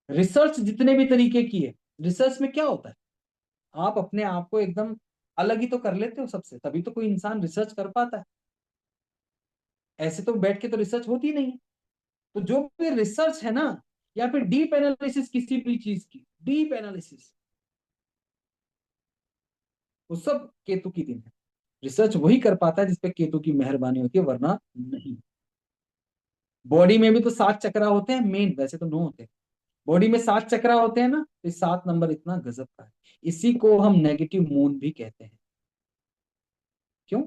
रिसर्च जितने भी तरीके की है, रिसर्च में क्या होता है, आप अपने आप को एकदम अलग ही तो कर लेते हो सबसे, तभी तो कोई इंसान रिसर्च कर पाता है। ऐसे तो बैठ के तो रिसर्च होती नहीं है। तो जो भी रिसर्च है ना, या फिर डीप एनालिसिस किसी भी चीज की, डीप एनालिसिस, वो सब केतु की दिन है। रिसर्च वही कर पाता है जिसपे केतु की मेहरबानी होती है, वरना नहीं। बॉडी में भी तो 7 चक्रा होते हैं मेन, वैसे तो 9 होते हैं। बॉडी में 7 चक्रा होते हैं ना, तो 7 नंबर इतना गजब का है। इसी को हम नेगेटिव मून भी कहते हैं। क्यों?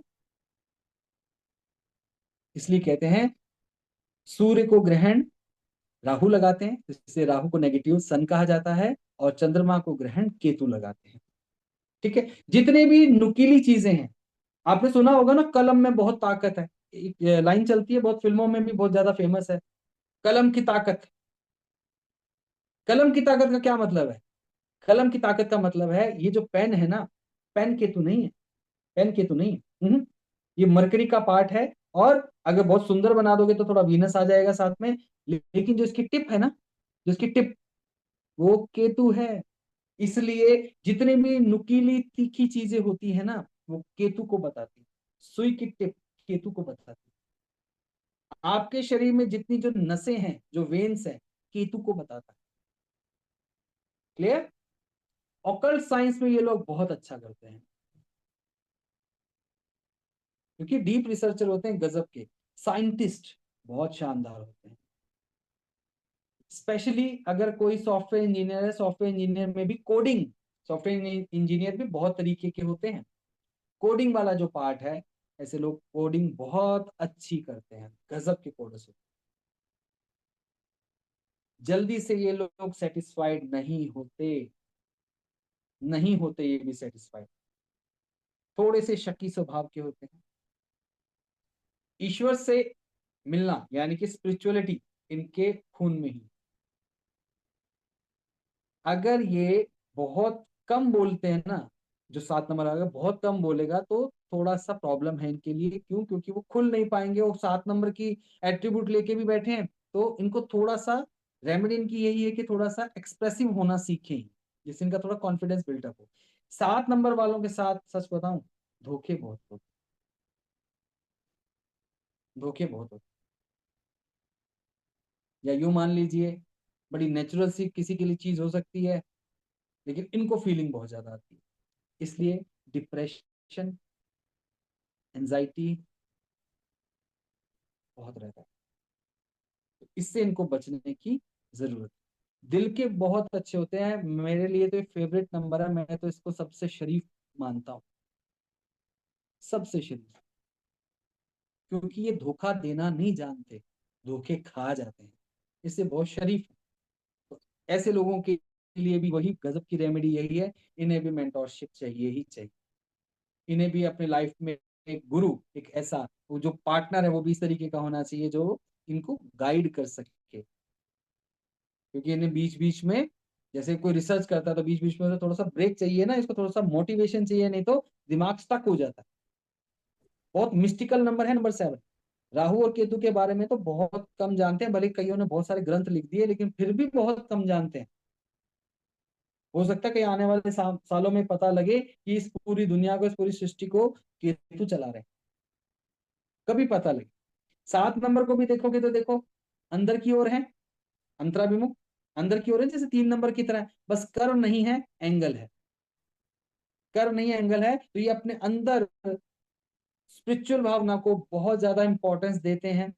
इसलिए कहते हैं सूर्य को ग्रहण राहु लगाते हैं, इससे राहु को नेगेटिव सन कहा जाता है, और चंद्रमा को ग्रहण केतु लगाते हैं। ठीक है। जितने भी नुकीली चीजें हैं, आपने सुना होगा ना, कलम में बहुत ताकत है। एक लाइन चलती है बहुत, फिल्मों में भी बहुत ज्यादा फेमस है, कलम की ताकत। कलम की ताकत का क्या मतलब है? कलम की ताकत का मतलब है ये जो पेन है ना, पेन केतु नहीं है, पेन केतु नहीं है। ये मरकरी का पार्ट है। और अगर बहुत सुंदर बना दोगे तो थोड़ा वीनस आ जाएगा साथ में, लेकिन जो इसकी टिप है ना, जो इसकी टिप, वो केतु है। इसलिए जितने भी नुकीली तीखी चीजें होती है ना, वो केतु को बताती है। सुई की टिप केतु को बताती है। आपके शरीर में जितनी जो नसें हैं, जो वेन्स हैं, केतु को बताता है। क्लियर? ऑकल्ट साइंस में ये लोग बहुत अच्छा करते हैं, क्योंकि डीप रिसर्चर होते हैं गजब के, साइंटिस्ट बहुत शानदार होते हैं। स्पेशली अगर कोई सॉफ्टवेयर इंजीनियर है, सॉफ्टवेयर इंजीनियर में भी कोडिंग, सॉफ्टवेयर इंजीनियर भी बहुत तरीके के होते हैं। कोडिंग वाला जो पार्ट है, ऐसे लोग कोडिंग बहुत अच्छी करते हैं, गजब के कोडर्स होते हैं। जल्दी से ये लोग सेटिस्फाइड नहीं होते, नहीं होते ये भी सेटिस्फाइड, थोड़े से शकी स्वभाव के होते हैं। ईश्वर से मिलना यानी कि स्पिरिचुअलिटी इनके खून में ही। अगर ये बहुत कम बोलते हैं ना, जो 7 नंबर अगर बहुत कम बोलेगा तो थोड़ा सा प्रॉब्लम है इनके लिए। क्यों? क्योंकि वो खुल नहीं पाएंगे, वो 7 नंबर की एट्रीब्यूट लेके भी बैठे हैं। तो इनको थोड़ा सा रेमेडी इनकी यही है कि थोड़ा सा एक्सप्रेसिव होना सीखें, जिससे इनका थोड़ा कॉन्फिडेंस बिल्टअप हो। 7 नंबर वालों के साथ सच बताऊं, धोखे बहुत होते, धोखे बहुत होते। या यूं मान लीजिए, बड़ी नेचुरल सी किसी के लिए चीज हो सकती है, लेकिन इनको फीलिंग बहुत ज्यादा आती है। इसलिए डिप्रेशन, एंजाइटी बहुत रहता है, तो इससे इनको बचने की जरूरत है। दिल के बहुत अच्छे होते हैं, मेरे लिए तो फेवरेट नंबर है, मैं तो इसको सबसे शरीफ मानता हूँ, सबसे शरीफ। क्योंकि ये धोखा देना नहीं जानते, धोखे खा जाते हैं, इससे बहुत शरीफ है। तो ऐसे लोगों के लिए भी वही गजब की रेमेडी यही है, इन्हें भी मेंटोरशिप चाहिए ही चाहिए। इन्हें भी अपने लाइफ में एक गुरु, एक ऐसा वो जो पार्टनर है, वो भी इस तरीके का होना चाहिए जो इनको गाइड कर सके। क्योंकि इन्हें बीच बीच में, जैसे कोई रिसर्च करता है तो बीच बीच में उसे थोड़ा सा ब्रेक चाहिए ना, इसको थोड़ा सा मोटिवेशन चाहिए, नहीं तो दिमाग स्टक हो जाता है। बहुत मिस्टिकल नंबर है नंबर 7। राहु और केतु के बारे में तो बहुत कम जानते हैं, भले कईयों ने बहुत सारे ग्रंथ लिख दिए, लेकिन फिर भी बहुत कम जानते हैं। हो सकता है कि आने वाले सालों में पता लगे कि इस पूरी दुनिया को, इस पूरी सृष्टि को केतु चला रहे हैं, कभी पता लगे। 7 नंबर को भी देखोगे तो देखो, अंदर की ओर है, अंतराभिमुख, अंदर की ओर है, जैसे 3 नंबर की तरह, बस कर्व नहीं है, एंगल है। कर्व नहीं है, एंगल है, तो ये अपने अंदर स्पिरिचुअल भावना को बहुत ज्यादा इंपॉर्टेंस देते हैं।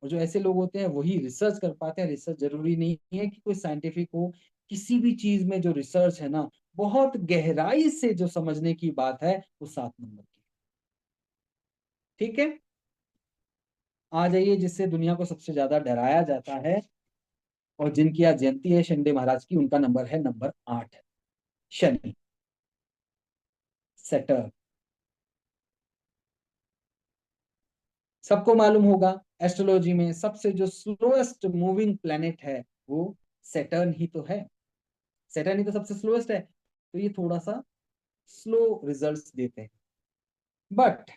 और जो ऐसे लोग होते हैं वही रिसर्च कर पाते हैं। रिसर्च जरूरी नहीं है कि कोई साइंटिफिक हो, किसी भी चीज में जो रिसर्च है ना, बहुत गहराई से जो समझने की बात है, वो 7 नंबर की। ठीक है। आ जाइए, जिससे दुनिया को सबसे ज्यादा डराया जाता है और जिनकी आज जयंती है शंडे महाराज की, उनका नंबर है नंबर 8, शनि, सेटर्न। सबको मालूम होगा एस्ट्रोलॉजी में सबसे जो स्लोएस्ट मूविंग प्लेनेट है, वो सेटर्न ही तो है। सेटर्न ही तो सबसे स्लोएस्ट है, तो ये थोड़ा सा स्लो रिजल्ट्स देते हैं। बट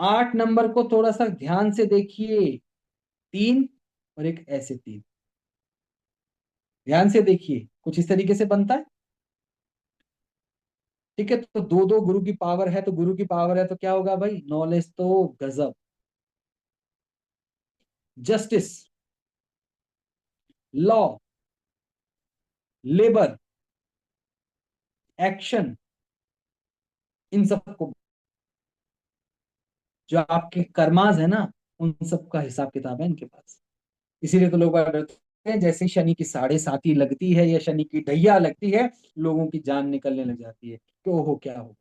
8 नंबर को थोड़ा सा ध्यान से देखिए, 3 और एक ऐसे 3, ध्यान से देखिए, कुछ इस तरीके से बनता है। ठीक है, तो दो दो गुरु की पावर है, तो गुरु की पावर है तो क्या होगा भाई, नॉलेज तो गजब। जस्टिस, लॉ, लेबर, एक्शन, इन सबको, जो आपके कर्माज है ना, उन सब का हिसाब किताब है इनके पास। इसीलिए तो लोग डरते हैं, जैसे शनि की 7.5 लगती है या शनि की ढैया लगती है, लोगों की जान निकलने लग जाती है कि ओहो क्या हो।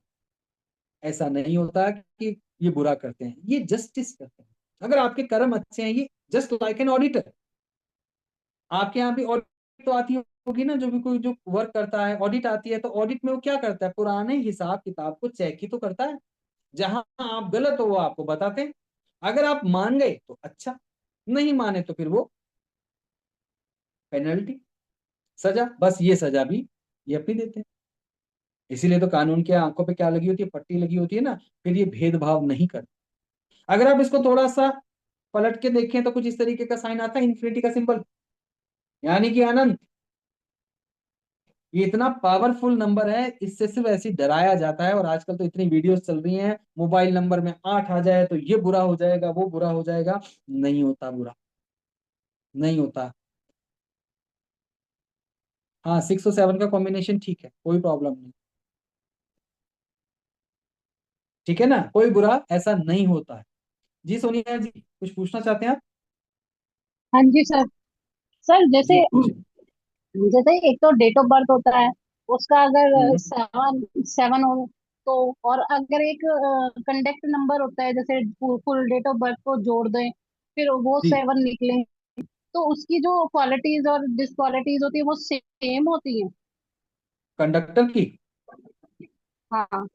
ऐसा नहीं होता कि ये बुरा करते हैं, ये जस्टिस करते हैं। अगर आपके कर्म अच्छे हैं, ये जस्ट लाइक एन ऑडिटर। आपके यहाँ भी ऑडिट तो आती होगी ना, जो भी कोई जो वर्क करता है, ऑडिट आती है, तो ऑडिट में वो क्या करता है, पुराने हिसाब किताब को चेक ही तो करता है। जहां आप गलत हो वो आपको बताते हैं। अगर आप मान गए तो अच्छा, नहीं माने तो फिर वो पेनल्टी, सजा, बस ये सजा भी ये अपनी देते हैं। इसीलिए तो कानून के आंखों पे क्या लगी होती है, पट्टी लगी होती है ना, फिर ये भेदभाव नहीं करते। अगर आप इसको थोड़ा सा पलट के देखें तो कुछ इस तरीके का साइन आता है, इन्फिनिटी का सिंबल, यानी कि अनंत। ये इतना पावरफुल नंबर है, इससे सिर्फ ऐसे ही डराया जाता है। और आजकल तो इतनी वीडियोस चल रही हैं, मोबाइल नंबर में 8 आ जाए तो ये बुरा हो जाएगा, वो बुरा हो जाएगा। नहीं होता बुरा, नहीं होता। हाँ, 6 और 7 का कॉम्बिनेशन ठीक है, कोई प्रॉब्लम नहीं। ठीक है ना, कोई बुरा ऐसा नहीं होता है। जी सोनिया जी, कुछ पूछना चाहते हैं आप? हाँ जी सर। सर जैसे जी पूछे। जैसे एक तो डेट ऑफ बर्थ होता है, उसका अगर हम्म। 7 7 हो तो, और अगर एक कंडक्ट नंबर होता है, जैसे फुल डेट ऑफ बर्थ को जोड़ दें फिर वो जी, 7 निकले, तो उसकी जो क्वालिटीज और डिसक्वालिटीज होती है वो सेम होती है। कंडक्टर की हाँ।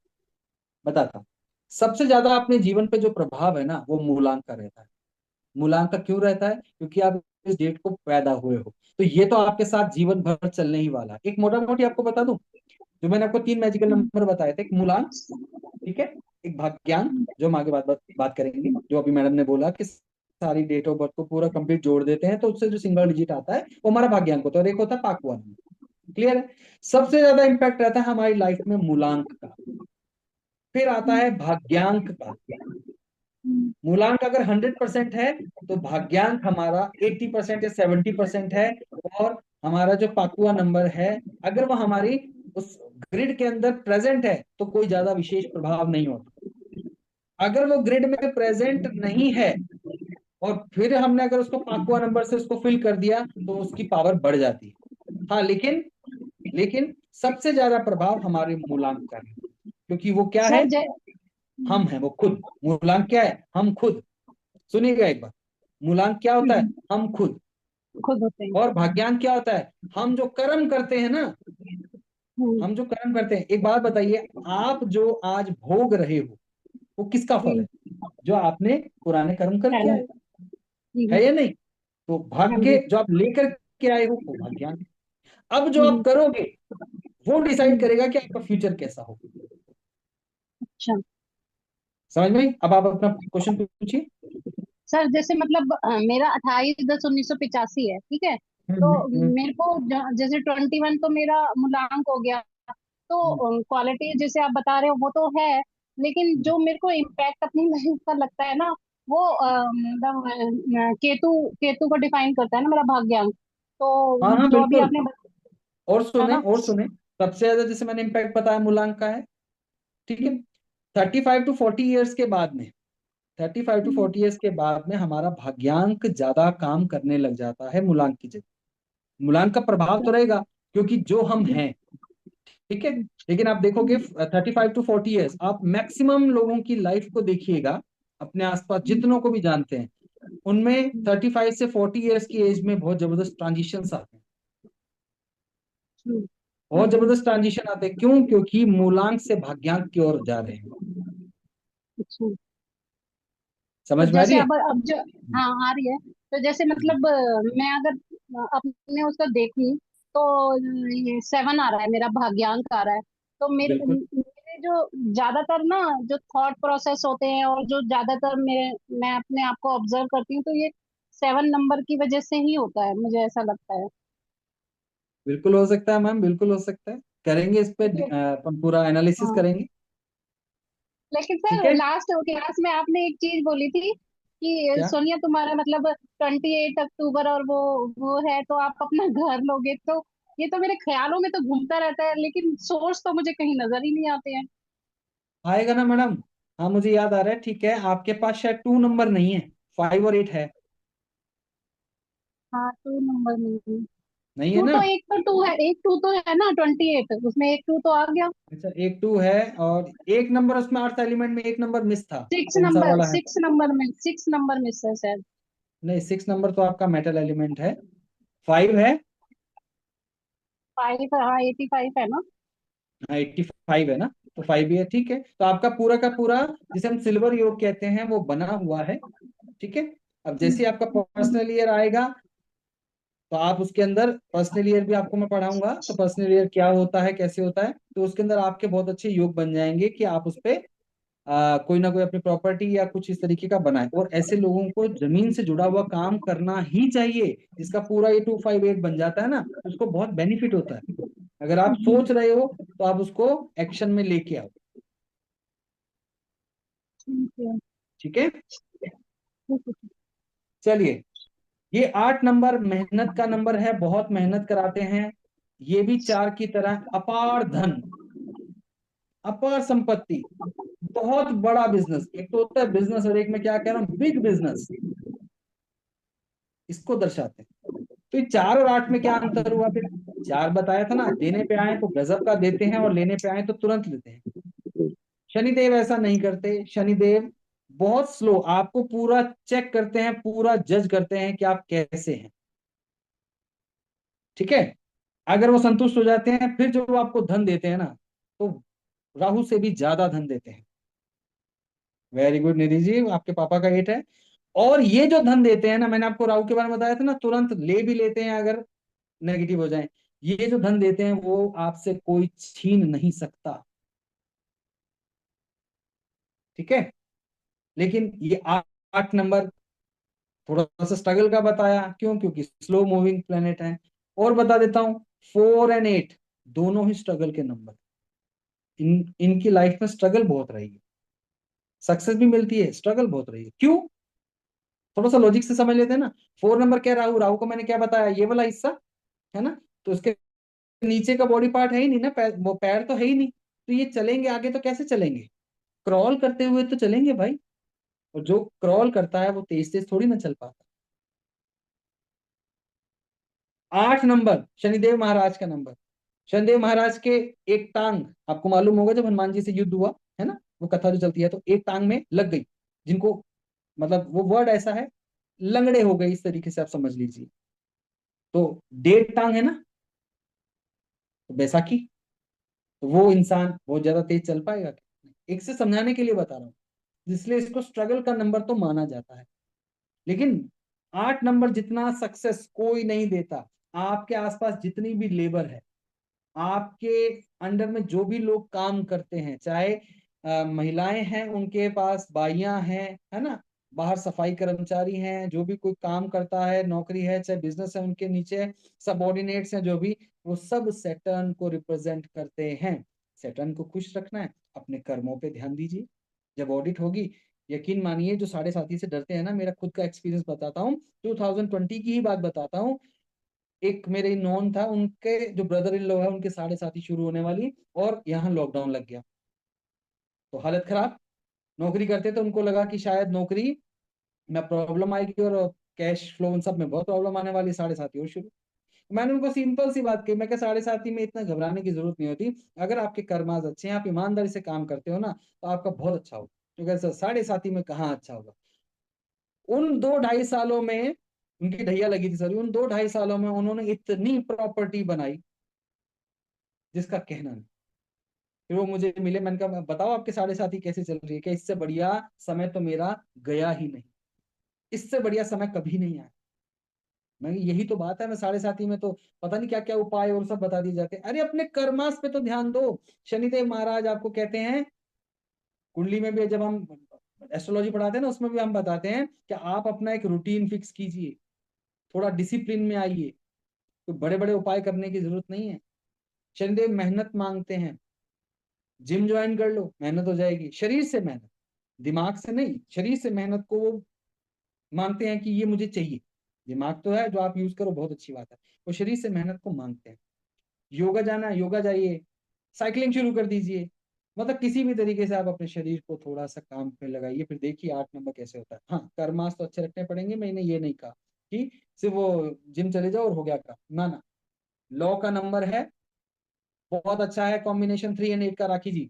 बताता हूँ। सबसे ज्यादा अपने जीवन पे जो प्रभाव है ना, वो मूलांक का रहता है। मूलांक का क्यों रहता है? क्योंकि आप इस डेट को पैदा हुए हो, तो ये तो आपके साथ जीवन भर चलने ही वाला है। एक मोटा मोटी आपको बता दूं, जो मैंने आपको 3 मैजिकल नंबर बताए थे, एक मूलांक, ठीक है, एक भाग्यांक, जो हम आगे बात करेंगे, जो अभी मैडम ने बोला कि सारी डेट ऑफ बर्थ को पूरा कंप्लीट जोड़ देते हैं तो उससे जो सिंगल डिजिट आता है वो हमारा भाग्यांक होता है, और एक होता है पाकवा नंबर। क्लियर है? सबसे ज्यादा इंपैक्ट रहता है हमारी लाइफ में मूलांक का, फिर आता है भाग्यांक का। मूलांक अगर 100% है तो भाग्यांक हमारा 80% या 70% है। और हमारा जो पाकुआ नंबर है, अगर वो हमारी उस ग्रिड के अंदर प्रेजेंट है तो कोई ज्यादा विशेष प्रभाव नहीं होता। अगर वो ग्रिड में प्रेजेंट नहीं है और फिर हमने अगर उसको पाकुआ नंबर से उसको फिल कर दिया तो उसकी पावर बढ़ जाती है। हाँ, लेकिन लेकिन सबसे ज्यादा प्रभाव हमारे मूलांक का है, क्योंकि वो क्या है, सर हम है वो खुद। मूलांक क्या है? हम खुद। सुनिएगा एक बार, मूलांक क्या होता है? हम खुद। खुद होते हैं। और भाग्यांक क्या होता है? हम जो कर्म करते हैं ना, हम्म, हम जो कर्म करते हैं। एक बात बताइए, आप जो आज भोग रहे हो वो किसका फल हम्म, है? जो आपने पुराने कर्म करके पहले। आए हो, है या नहीं? तो हाँ भाग्य जी। जो आप लेकर के आए हो वो भाग्यांक है। अब जो आप हम्म, करोगे वो डिसाइड हम्म, करेगा कि आपका फ्यूचर कैसा हो। अच्छा। समझ में आई? अब आप अपना क्वेश्चन पूछिए। सर जैसे मतलब मेरा 28/10/1985 है, ठीक है। तो हम्म। मेरे को जैसे 21 तो मेरा मूलांक हो गया। तो हम्म। क्वालिटी जैसे आप बता रहे हो वो तो है, लेकिन हम्म। जो मेरे को इम्पैक्ट अपनी लाइफ का लगता है ना, वो मतलब केतु केतु को डिफाइन करता है ना मेरा भाग्यांक। हाँ तो हाँ जो अभी बिल्कुल। आपने और बताया सुने ना। और सुने, सबसे ज्यादा जैसे मैंने इम्पैक्ट बताया मूलांक का है, ठीक है। हम्म, 35 to 40 ईयर्स के बाद में, 35 to 40 ईयर्स के बाद में हमारा भाग्यांक ज्यादा काम करने लग जाता है मूलांक की जगह। मूलांक का प्रभाव तो रहेगा, क्योंकि जो हम हैं, ठीक है। लेकिन आप देखोगे 35 to 40 ईयर्स, आप मैक्सिमम लोगों की लाइफ को देखिएगा, अपने आसपास जितनों को भी जानते हैं, उनमें 35 से 40 ईयर्स की एज में बहुत जबरदस्त ट्रांजिशन आते हैं। हम्म, बहुत जबरदस्त ट्रांजिशन आते हैं, क्यों? क्योंकि मूलांक से भाग्यांक की ओर जा रहे हैं। अच्छा। तो समझ में आ रही जैसे है? अब जो, हाँ आ रही है। तो जैसे जी। मतलब मैं अगर अपने उसका देखूं तो ये 7 आ रहा है, मेरा भाग्यांक आ रहा है। तो बिल्कुल मेरे जो ज्यादातर ना जो थॉट प्रोसेस होते हैं, और जो ज्यादातर मेरे मैं अपने आप को ऑब्जर्व करती हूँ, तो ये 7 नंबर की वजह से ही होता है, मुझे ऐसा लगता है। बिल्कुल हो सकता है मैम, बिल्कुल हो सकता है। करेंगे इस पे क्योंकि अपन पूरा एनालिसिस हाँ, करेंगे। लेकिन ठीक सर है। लास्ट क्लास में आपने एक चीज बोली थी कि क्या? सोनिया तुम्हारा मतलब 28 अक्टूबर और वो है, तो आप अपना घर लोगे, तो ये तो मेरे ख्यालों में तो घूमता रहता है, लेकिन सोर्स तो मुझे कहीं नजर ही नहीं आते हैं। आएगा ना मैडम। हाँ मुझे याद आ रहा है, ठीक है, आपके पास शायद 2 नंबर नहीं है, 5 और 8 है। हाँ, 2 नंबर नहीं। नहीं है टू ना? तो एक तो टू है, एक टू तो है ना 28, उसमें एक टू तो आ गया। अच्छा, एक 2 है, और एक नंबर उसमें अर्थ एलिमेंट में एक नंबर मिस था, सिक्स कौन सा नंबर वाला है? सिक्स नंबर में 6 नंबर मिस है शायद। नहीं, 6 नंबर तो आपका मेटल एलिमेंट है। 5 है। 5, हाँ 85 है ना। हाँ 85 है ना, तो 5 भी है, ठीक है, तो आपका पूरा का पूरा जिसे हम सिल्वर योग कहते हैं वो बना हुआ है। ठीक है। अब जैसे ही आपका पर्सनल ईयर आएगा, तो आप उसके अंदर पर्सनल ईयर भी आपको मैं पढ़ाऊंगा, तो पर्सनल ईयर क्या होता है, कैसे होता है, तो उसके अंदर आपके बहुत अच्छे योग बन जाएंगे कि आप उस पे कोई ना कोई अपनी प्रॉपर्टी या कुछ इस तरीके का बनाए। और ऐसे लोगों को जमीन से जुड़ा हुआ काम करना ही चाहिए, जिसका पूरा ये 258 बन जाता है ना, तो उसको बहुत बेनिफिट होता है। अगर आप सोच रहे हो तो आप उसको एक्शन में लेके आओ। ठीक है। ठीक है। ठीक है। चलिए, ये 8 नंबर मेहनत का नंबर है, बहुत मेहनत कराते हैं। ये भी 4 की तरह अपार धन, अपार संपत्ति, बहुत बड़ा बिजनेस। एक तो होता है बिजनेस, और एक में क्या कह रहा हूं, बिग बिजनेस, इसको दर्शाते हैं। तो ये 4 और 8 में क्या अंतर हुआ फिर? 4 बताया था ना, देने पे आए तो गजब का देते हैं, और लेने पे आए तो तुरंत लेते हैं। शनिदेव ऐसा नहीं करते। शनिदेव बहुत स्लो, आपको पूरा चेक करते हैं, पूरा जज करते हैं कि आप कैसे हैं। ठीक है। अगर वो संतुष्ट हो जाते हैं, फिर जो वो आपको धन देते हैं ना, तो राहु से भी ज्यादा धन देते हैं। वेरी गुड निधि जी, आपके पापा का 8 है। और ये जो धन देते हैं ना, मैंने आपको राहु के बारे में बताया था ना, तुरंत ले भी लेते हैं अगर नेगेटिव हो जाए। ये जो धन देते हैं वो आपसे कोई छीन नहीं सकता। ठीक है। लेकिन ये 8 नंबर थोड़ा सा स्ट्रगल का बताया, क्यों? क्योंकि स्लो मूविंग प्लेनेट है। और बता देता हूं, 4 और 8 दोनों ही स्ट्रगल के नंबर। इनकी लाइफ में स्ट्रगल बहुत रहेगी, सक्सेस भी मिलती है, स्ट्रगल बहुत रहेगी। क्यों? थोड़ा सा लॉजिक से समझ लेते हैं ना। 4 नंबर क्या, राहु, राहु को मैंने क्या बताया, ये वाला हिस्सा है ना, तो उसके नीचे का बॉडी पार्ट है ही नहीं ना, पैर, वो पैर तो है ही नहीं, तो ये चलेंगे आगे तो कैसे चलेंगे? क्रॉल करते हुए तो चलेंगे भाई। और जो क्रॉल करता है वो तेज तेज थोड़ी ना चल पाता। 8 नंबर शनिदेव महाराज का नंबर। शनिदेव महाराज के एक टांग, आपको मालूम होगा जब हनुमान जी से युद्ध हुआ है ना, वो कथा जो चलती है, तो एक टांग में लग गई, जिनको मतलब वो वर्ड ऐसा है, लंगड़े हो गए, इस तरीके से आप समझ लीजिए। तो 1.5 टांग है ना, तो बैसाखी, तो वो इंसान बहुत ज्यादा तेज चल पाएगा क्या? एक से समझाने के लिए बता रहा हूँ, इसलिए इसको स्ट्रगल का नंबर तो माना जाता है। लेकिन 8 नंबर जितना सक्सेस कोई नहीं देता। आपके आसपास जितनी भी लेबर है, आपके अंडर में जो भी लोग काम करते हैं, चाहे महिलाएं हैं, उनके पास बाइयां हैं, है ना, बाहर सफाई कर्मचारी हैं, जो भी कोई काम करता है, नौकरी है, चाहे बिजनेस है, उनके नीचे सबऑर्डिनेट्स हैं जो भी, वो सब सैटर्न को रिप्रेजेंट करते हैं। सैटर्न को खुश रखना है, अपने कर्मों पे ध्यान दीजिए। जब ऑडिट होगी, यकीन मानिए, जो साढ़े साथी से डरते हैं ना, मेरा खुद का एक्सपीरियंस बताता हूँ, 2020 की ही बात बताता हूँ। एक मेरे नॉन था, उनके जो ब्रदर इन लॉ है, उनके साढ़े साथी शुरू होने वाली, और यहाँ लॉकडाउन लग गया, तो हालत खराब। नौकरी करते तो उनको लगा कि शायद नौकरी में प्रॉब्लम आएगी, और कैश फ्लो उन सब में बहुत प्रॉब्लम आने वाली, साढ़े साथी और शुरू। मैंने उनको सिंपल सी बात कही, मैं क्या, साढ़े साथी में इतना घबराने की जरूरत नहीं होती। अगर आपके कर्माज अच्छे हैं, आप ईमानदारी से काम करते हो ना, तो आपका बहुत अच्छा होगा। क्योंकि सर साढ़े साथी में कहाँ अच्छा होगा? उन 2-2.5 सालों में, उनकी ढैया लगी थी, सॉरी, उन 2-2.5 सालों में उन्होंने इतनी प्रॉपर्टी बनाई जिसका कहना नहीं। फिर वो मुझे मिले, मैंने कहा बताओ आपके साढ़े साथी कैसे चल रही है? क्या इससे बढ़िया समय तो मेरा गया ही नहीं, इससे बढ़िया समय कभी नहीं आया। मैं यही तो बात है, मैं साढ़े साथी में तो पता नहीं क्या क्या उपाय और सब बता दिए जाते हैं। अरे अपने कर्मास पे तो ध्यान दो। शनिदेव महाराज आपको कहते हैं, कुंडली में भी जब हम एस्ट्रोलॉजी पढ़ाते हैं ना, उसमें भी हम बताते हैं कि आप अपना एक रूटीन फिक्स कीजिए, थोड़ा डिसिप्लिन में आइए। तो बड़े बड़े उपाय करने की जरूरत नहीं है। शनिदेव मेहनत मांगते हैं, जिम ज्वाइन कर लो, मेहनत हो जाएगी, शरीर से मेहनत, दिमाग से नहीं, शरीर से मेहनत को वो मांगते हैं कि ये मुझे चाहिए। दिमाग तो है, जो आप यूज करो बहुत अच्छी बात है, वो शरीर से मेहनत को मांगते हैं। योगा जाना है, योगा जाइए, साइकिलिंग शुरू कर दीजिए, मतलब किसी भी तरीके से आप अपने शरीर को थोड़ा सा काम पे लगाइए, फिर देखिए 8 नंबर कैसे होता है। हाँ, कर्मास तो अच्छे रखने पड़ेंगे, मैंने ये नहीं कहा कि सिर्फ वो जिम चले जाओ और हो गया काम, ना ना। लॉ का नंबर है, बहुत अच्छा है कॉम्बिनेशन 3 और 8 का, राखी जी।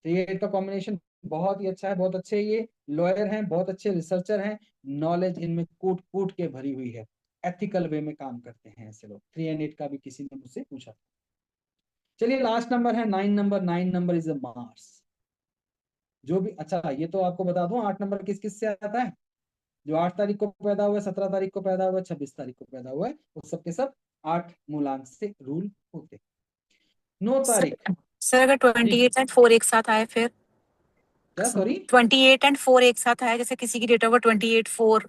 3 और 8 का कॉम्बिनेशन बहुत ही अच्छा है, बहुत अच्छे ये लॉयर हैं, बहुत अच्छे रिसर्चर हैं, नॉलेज इनमें कूट कूट के भरी हुई है, एथिकल वे में काम करते हैं ऐसे लोग। 3 और 8 का भी किसी ने मुझसे पूछा। चलिए लास्ट नंबर है 9 number. 9 number is a Mars. जो भी, अच्छा ये तो आपको बता दूं, 8 नंबर किस किस से आता है। जो 8 तारीख को पैदा हुआ है, 17 तारीख को पैदा हुआ है, 26 तारीख को पैदा हुआ है, वो सब के सब 8 मूलांक से रूल होते हैं। 9 तारीख। सर अगर जी 28 और 4 एक साथ आए फिर? क्या, सॉरी? 28 और 4 एक साथ आए, जैसे किसी की डेट ऑफ बर्थ 28/4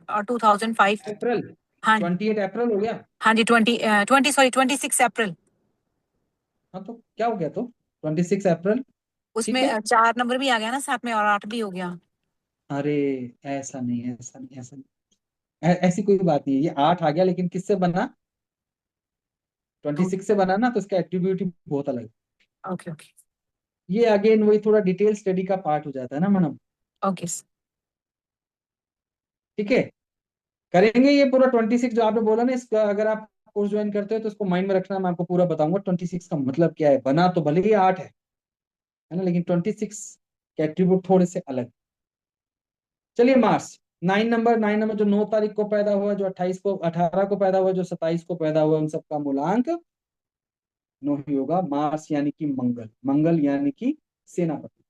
और 2005। अप्रैल। हाँ 28 अप्रैल हो गया। हाँ जी, 26 अप्रैल। हाँ तो क्या हो गया, तो 26 अप्रैल। ठीक उसमें है। 4 नंबर भी आ गया ना साथ में, और 8 भी हो गया। अरे ऐसा नहीं, ऐसा नहीं, ऐसा नहीं, ऐसी कोई बात नहीं है। ये 8 आ गया, लेकिन किससे बना? 26 से बना ना, तो इसका एट्रीब्यूट ही बहुत अलग है। ओके ओके ये अगेन वही थोड़ा डिटेल स्टडी का पार्ट हो जाता है ना मैडम। ओके। ठीक है, करेंगे ये पूरा 26 जो आपने बोला ना, इसका अगर आप कोर्स ज्वाइन करते हो तो इसको माइंड में रखना, मैं आपको पूरा बताऊंगा 26 का मतलब क्या है। बना तो भले ही 8 है ना, लेकिन 26 के एट्रीब्यूट थोड़े से अलग। चलिए मार्स। 9 नंबर। 9 नंबर जो 9 तारीख को पैदा हुआ, जो 18 को पैदा हुआ, जो 27 को पैदा हुआ, उन सबका मूलांक 9 ही होगा। मार्स यानी कि मंगल, मंगल यानी कि सेनापति,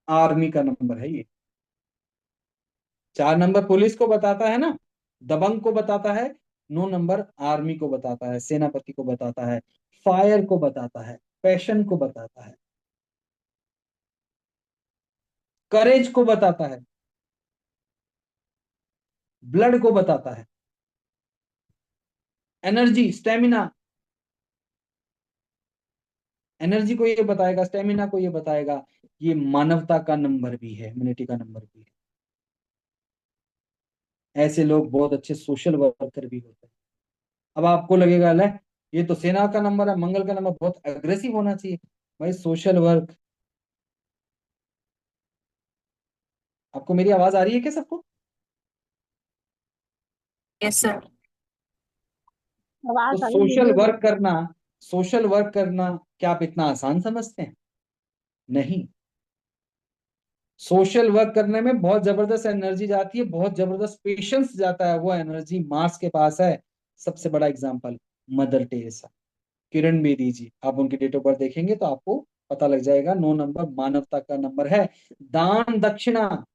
आर्मी का नंबर है ये। 4 नंबर पुलिस को बताता है ना, दबंग को बताता है। 9 नंबर आर्मी को बताता है, सेनापति को बताता है, फायर को बताता है, पैशन को बताता है, करेज को बताता है, ब्लड को बताता है, एनर्जी, स्टेमिना, एनर्जी को ये बताएगा, स्टेमिना को ये बताएगा। ये मानवता का नंबर भी है, ह्यूमैनिटी का नंबर भी है। ऐसे लोग बहुत अच्छे सोशल वर्कर भी होते हैं। अब आपको लगेगा ले, ये तो सेना का नंबर है, मंगल का नंबर बहुत अग्रेसिव होना चाहिए। भाई सोशल वर्क, आपको मेरी आवाज आ रही है क्या सबको? Yes sir. तो आवाज आई सोशल मुझे भी। वर्क करना, सोशल वर्क करना क्या आप इतना आसान समझते हैं? नहीं। सोशल वर्क करने में बहुत जबरदस्त एनर्जी जाती है, बहुत जबरदस्त पेशेंस जाता है, वो एनर्जी मार्स के पास है। सबसे बड़ा example mother Teresa, Kiran Bedi जी। आप उनकी डेट ऑफ बर्थ देखेंगे तो आपको पता लग जाएगा। 9 नंबर मानवता का नंबर है। दान दक्षिणा,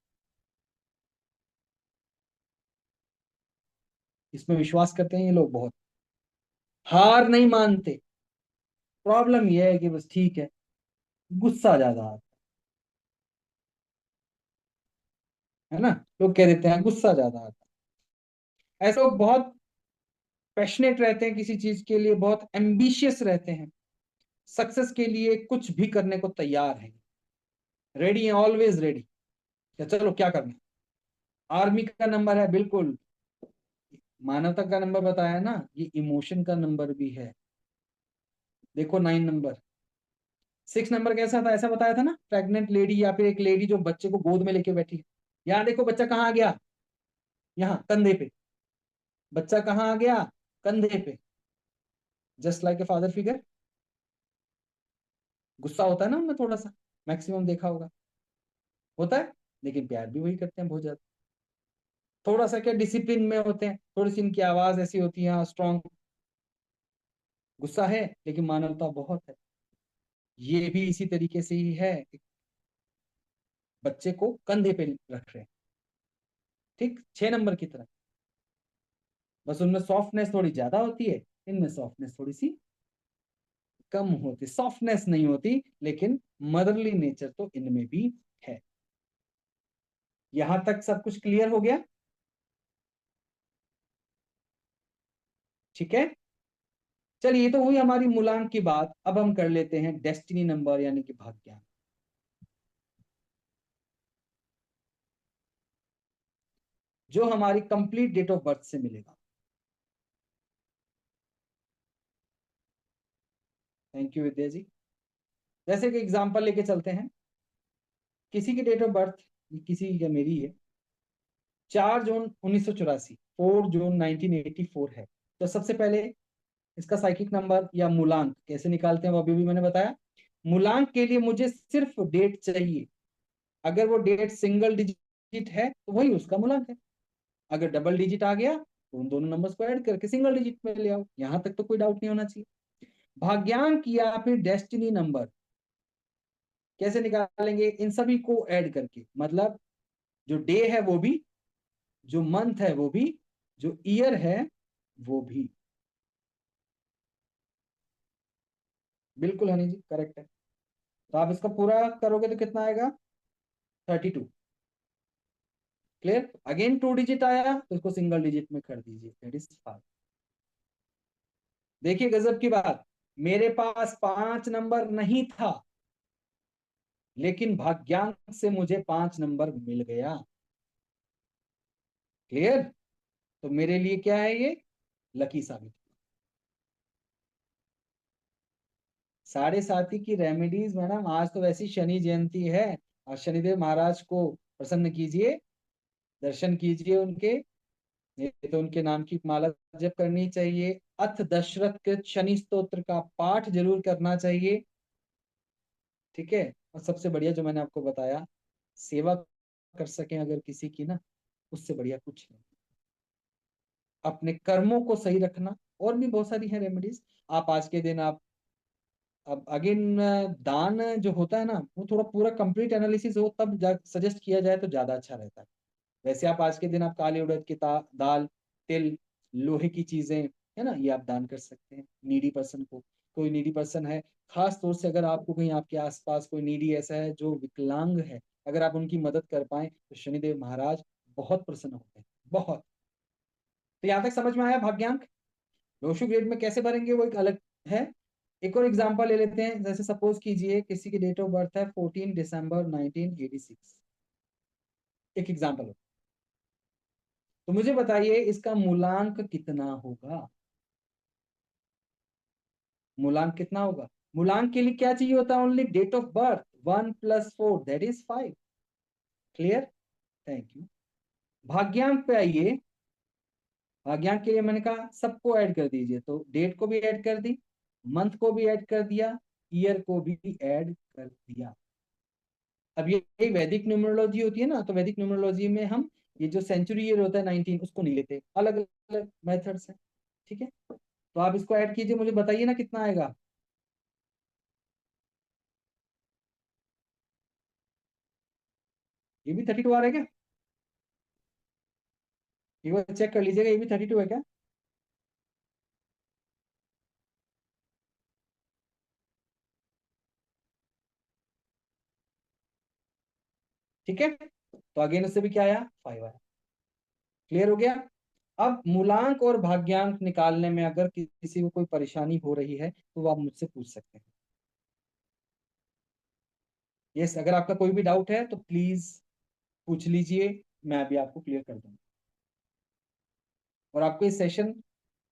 इसमें विश्वास करते हैं ये लोग बहुत, हार नहीं मानते। प्रॉब्लम यह है कि बस ठीक है, गुस्सा ज्यादा आता है ना, लोग कह देते हैं गुस्सा ज्यादा आता है। ऐसे लोग बहुत पैशनेट रहते हैं किसी चीज के लिए, बहुत एम्बिशियस रहते हैं, सक्सेस के लिए कुछ भी करने को तैयार हैं, रेडी हैं, ऑलवेज रेडी। या चलो क्या करना है। आर्मी का नंबर है, बिल्कुल मानवता का नंबर बताया ना, ये इमोशन का नंबर भी है। देखो 9 नंबर। 6 नंबर कैसा था, ऐसा बताया था ना, प्रेग्नेंट लेडी या फिर एक लेडी जो बच्चे को गोद में लेके बैठी है। यहाँ देखो बच्चा कहाँ आ गया, यहाँ कंधे पे। बच्चा कहाँ आ गया, कंधे पे। Just like a father figure. गुस्सा होता है ना उनमें थोड़ा सा, मैक्सिमम देखा होगा, होता है, लेकिन प्यार भी वही करते हैं बहुत ज्यादा। थोड़ा सा क्या डिसिप्लिन में होते हैं, थोड़ी सी इनकी आवाज ऐसी होती है स्ट्रॉन्ग। गुस्सा है लेकिन मानवता बहुत है। ये भी इसी तरीके से ही है, बच्चे को कंधे पे रख रहे हैं, ठीक 6 नंबर की तरह। बस उनमें सॉफ्टनेस थोड़ी ज्यादा होती है, इनमें सॉफ्टनेस थोड़ी सी कम होती। सॉफ्टनेस नहीं होती, लेकिन मदरली नेचर तो इनमें भी है। यहां तक सब कुछ क्लियर हो गया? ठीक है। चलिए ये तो हुई हमारी मूलांक की बात। अब हम कर लेते हैं डेस्टिनी नंबर यानी कि भाग्य। जो हमारी कंप्लीट डेट ऑफ बर्थ से मिलेगा। थैंक यू विद्या जी। जैसे कि एग्जांपल लेके चलते हैं, किसी की डेट ऑफ बर्थ, किसी की क्या, मेरी है 4 जून 1984, 4 जून 1984 है। तो सबसे पहले इसका साइकिक नंबर या मूलांक कैसे निकालते हैं वो अभी भी मैंने बताया। मूलांक के लिए मुझे सिर्फ डेट चाहिए। अगर वो डेट सिंगल डिजिट है तो वही उसका मूलांक है। अगर डबल डिजिट आ गया तो उन दोनों नंबर्स को ऐड करके सिंगल डिजिट में ले आओ। यहां तक तो कोई डाउट नहीं होना चाहिए। भाग्यांक या फिर डेस्टिनी नंबर कैसे निकालेंगे? इन सभी को ऐड करके, मतलब जो डे है वो भी, जो मंथ है वो भी, जो ईयर है वो भी। बिल्कुल हनी जी, करेक्ट है। तो आप इसका पूरा करोगे तो कितना आएगा? 32। क्लियर? अगेन 2 डिजिट आया तो इसको सिंगल डिजिट में कर दीजिए, दैट इज 5। देखिए गजब की बात, मेरे पास 5 नंबर नहीं था, लेकिन भाग्यांक से मुझे 5 नंबर मिल गया। क्लियर? तो मेरे लिए क्या है ये? लकी साबित। साढ़े साथी की रेमेडीज मैडम, आज तो वैसी शनि जयंती है, और शनिदेव महाराज को प्रसन्न कीजिए, दर्शन कीजिए उनके। नहीं तो उनके नाम की माला जप करनी चाहिए। अथ दशरथ के शनि स्तोत्र का पाठ जरूर करना चाहिए। ठीक है? और सबसे बढ़िया जो मैंने आपको बताया, सेवा कर सकें अगर किसी की ना, उससे बढ़िया कुछ नहीं। अपने कर्मों को सही रखना, और भी बहुत सारी है रेमेडीज। आप आज के दिन आप, अब अगेन दान जो होता है ना, वो थोड़ा पूरा कंप्लीट एनालिसिस हो तब सजेस्ट किया जाए तो ज्यादा अच्छा रहता है। वैसे आप आज के दिन आप काली उड़द की दाल, तिल, लोहे की चीजें, है ना, ये आप दान कर सकते हैं नीडी पर्सन को। कोई नीडी पर्सन है, खास तौर से अगर आपको कहीं आपके आसपास कोई नीडी ऐसा है जो विकलांग है, अगर आप उनकी मदद कर पाए तो शनिदेव महाराज बहुत प्रसन्न होते हैं, बहुत। तो यहाँ तक समझ में आया भाग्यांक? लोशु ग्रेड में कैसे भरेंगे वो एक अलग है। एक और एग्जांपल ले लेते हैं। जैसे सपोज कीजिए किसी की डेट ऑफ बर्थ है 14 दिसंबर 1986। एक एग्जांपल। तो मुझे बताइए इसका मूलांक कितना होगा? मूलांक कितना होगा? मूलांक के लिए क्या चाहिए होता है? Only date of birth. 1 + 4 that is 5। Clear? Thank you. भाग्यांक पे आइए। भाग्यांक के लिए मैंने कहा सबको ऐड कर दीजिए, तो डेट को भी ऐड कर दी, मंथ को भी ऐड कर दिया, ईयर को भी ऐड कर दिया। अब ये वैदिक न्यूमरोलॉजी होती है ना, तो वैदिक न्यूमरोलॉजी में हम ये जो सेंचुरी ईयर होता है 19, उसको नहीं लेते, अलग अलग मेथड्स हैं। ठीक है? तो आप इसको ऐड कीजिए, मुझे बताइए ना कितना आएगा। ये भी 32 आ रहा है क्या? एक बार चेक कर लीजिएगा, ये भी 32 है क्या? ठीक है, तो अगेन उससे भी क्या आया? 5 आया। क्लियर हो गया? अब मूलांक और भाग्यांक निकालने में अगर किसी को कोई परेशानी हो रही है तो वो आप मुझसे पूछ सकते हैं। यस, अगर आपका कोई भी डाउट है तो प्लीज पूछ लीजिए, मैं अभी आपको क्लियर कर दूंगा। और आपको ये सेशन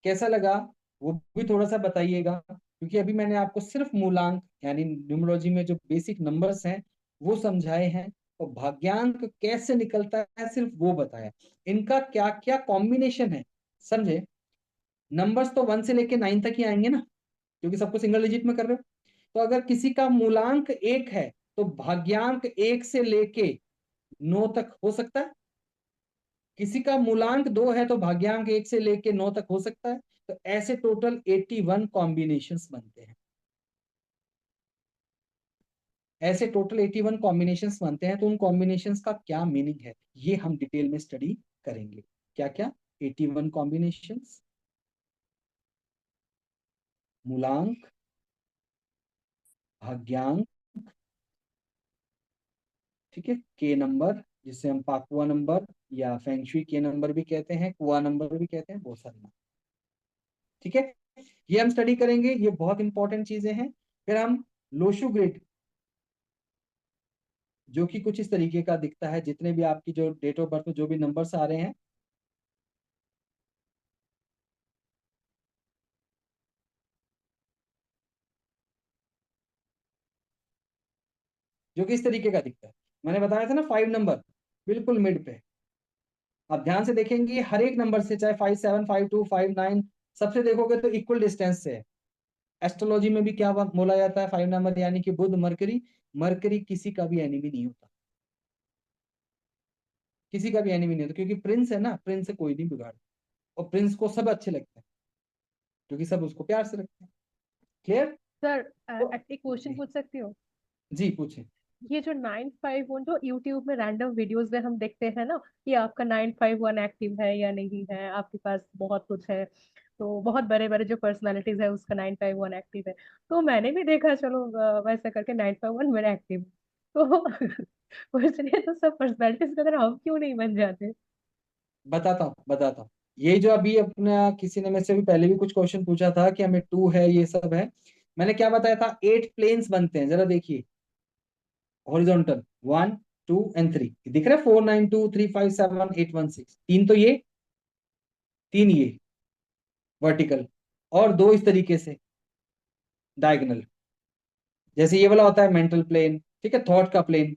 कैसा लगा वो भी थोड़ा सा बताइएगा, क्योंकि अभी मैंने आपको सिर्फ मूलांक यानी न्यूमरोलॉजी में जो बेसिक नंबर्स हैं वो समझाए हैं, और भाग्यांक कैसे निकलता है सिर्फ वो बताया। इनका क्या क्या कॉम्बिनेशन है, समझे? नंबर्स तो 1 से लेके 9 तक ही आएंगे ना, क्योंकि सबको सिंगल डिजिट में कर रहे हो। तो अगर किसी का मूलांक 1 है तो भाग्यांक 1 से लेके 9 तक हो सकता है। किसी का मूलांक 2 है तो भाग्यांक 1 से लेके 9 तक हो सकता है। तो ऐसे टोटल 81 कॉम्बिनेशंस बनते हैं। ऐसे टोटल 81 कॉम्बिनेशंस बनते हैं। तो उन कॉम्बिनेशंस का क्या मीनिंग है ये हम डिटेल में स्टडी करेंगे। क्या क्या? 81 कॉम्बिनेशंस, मूलांक, भाग्यांक, ठीक है, के नंबर जिसे हम पाकुआ नंबर या फेंगशुई के नंबर भी कहते हैं, कुआ नंबर भी कहते हैं, बहुत सारे नाम। ठीक है, ये हम स्टडी करेंगे, ये बहुत इंपॉर्टेंट चीजें हैं। फिर हम लोशु ग्रिड, जो कि कुछ इस तरीके का दिखता है, जितने भी आपकी जो डेट ऑफ बर्थ में जो भी नंबर्स आ रहे हैं जो कि इस तरीके का दिखता है। मैंने बताया था ना 5 नंबर बिल्कुल मिड पे। आप ध्यान से देखेंगे हर एक नंबर से, चाहे 5 7 5 2 5 9, सबसे देखोगे तो इक्वल डिस्टेंस से है। एस्ट्रोलॉजी में भी क्या बोला जाता है, 5 नंबर यानी कि बुध मरकरी। मरकरी किसी का भी एनिमी नहीं होता, किसी का भी एनिमी नहीं होता, क्योंकि प्रिंस है ना, प्रिंस से कोई नहीं बिगाड़। और प्रिंस को सब अच्छे लगते हैं क्योंकि सब उसको प्यार से रखते हैं। क्लियर? सर तो एक क्वेश्चन जी पूछ सकती हूँ? जी पूछे। ये जो 951 जो यूट्यूब में रैंडम वीडियोस में हम देखते हैं ना, कि आपका 951 एक्टिव है या नहीं है, आपके पास बहुत कुछ है, तो बहुत बड़े बड़े जो पर्सनालिटीज है उसका 951 एक्टिव है। तो मैंने भी देखा, चलो वैसे करके 951 मेरा एक्टिव। तो क्वेश्चन ये, तो सब पर्सनालिटीज की तरह हम क्यों नहीं बन जाते? बताता हूँ। ये जो अभी अपना किसी ने मेरे से भी पहले भी कुछ क्वेश्चन पूछा था कि हमें 2 है ये सब है, मैंने क्या बताया था, 8 प्लेन्स बनते हैं, जरा देखिए। हॉरिजॉन्टल 1 2 एंड 3 दिख रहा है, 4 9 2 3 5 7 8 1 6। तीन तो ये, तीन ये वर्टिकल, और दो इस तरीके से डायगोनल। जैसे ये वाला होता है मेंटल प्लेन, ठीक है, थॉट का प्लेन।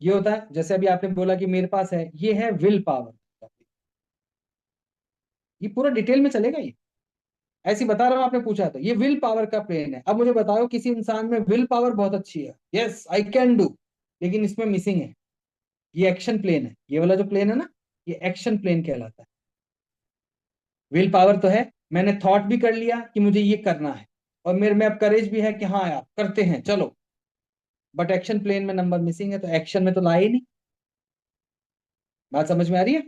ये होता है जैसे अभी आपने बोला कि मेरे पास है, ये है विल पावर। ये पूरा डिटेल में चलेगा ये, ऐसे ही बता रहा हूं, आपने पूछा तो ये विल पावर का प्लेन है। अब मुझे बताओ किसी इंसान में विल पावर बहुत अच्छी है, यस आई कैन डू, लेकिन इसमें मिसिंग है, ये एक्शन प्लेन है। ये वाला जो प्लेन है ना, ये एक्शन प्लेन कहलाता है। विल पावर तो है, मैंने थॉट भी कर लिया कि मुझे ये करना है, और मेरे में अब करेज भी है कि हाँ यार करते हैं चलो, बट एक्शन प्लेन में नंबर मिसिंग है, तो एक्शन में तो लाए ही नहीं। बात समझ में आ रही है?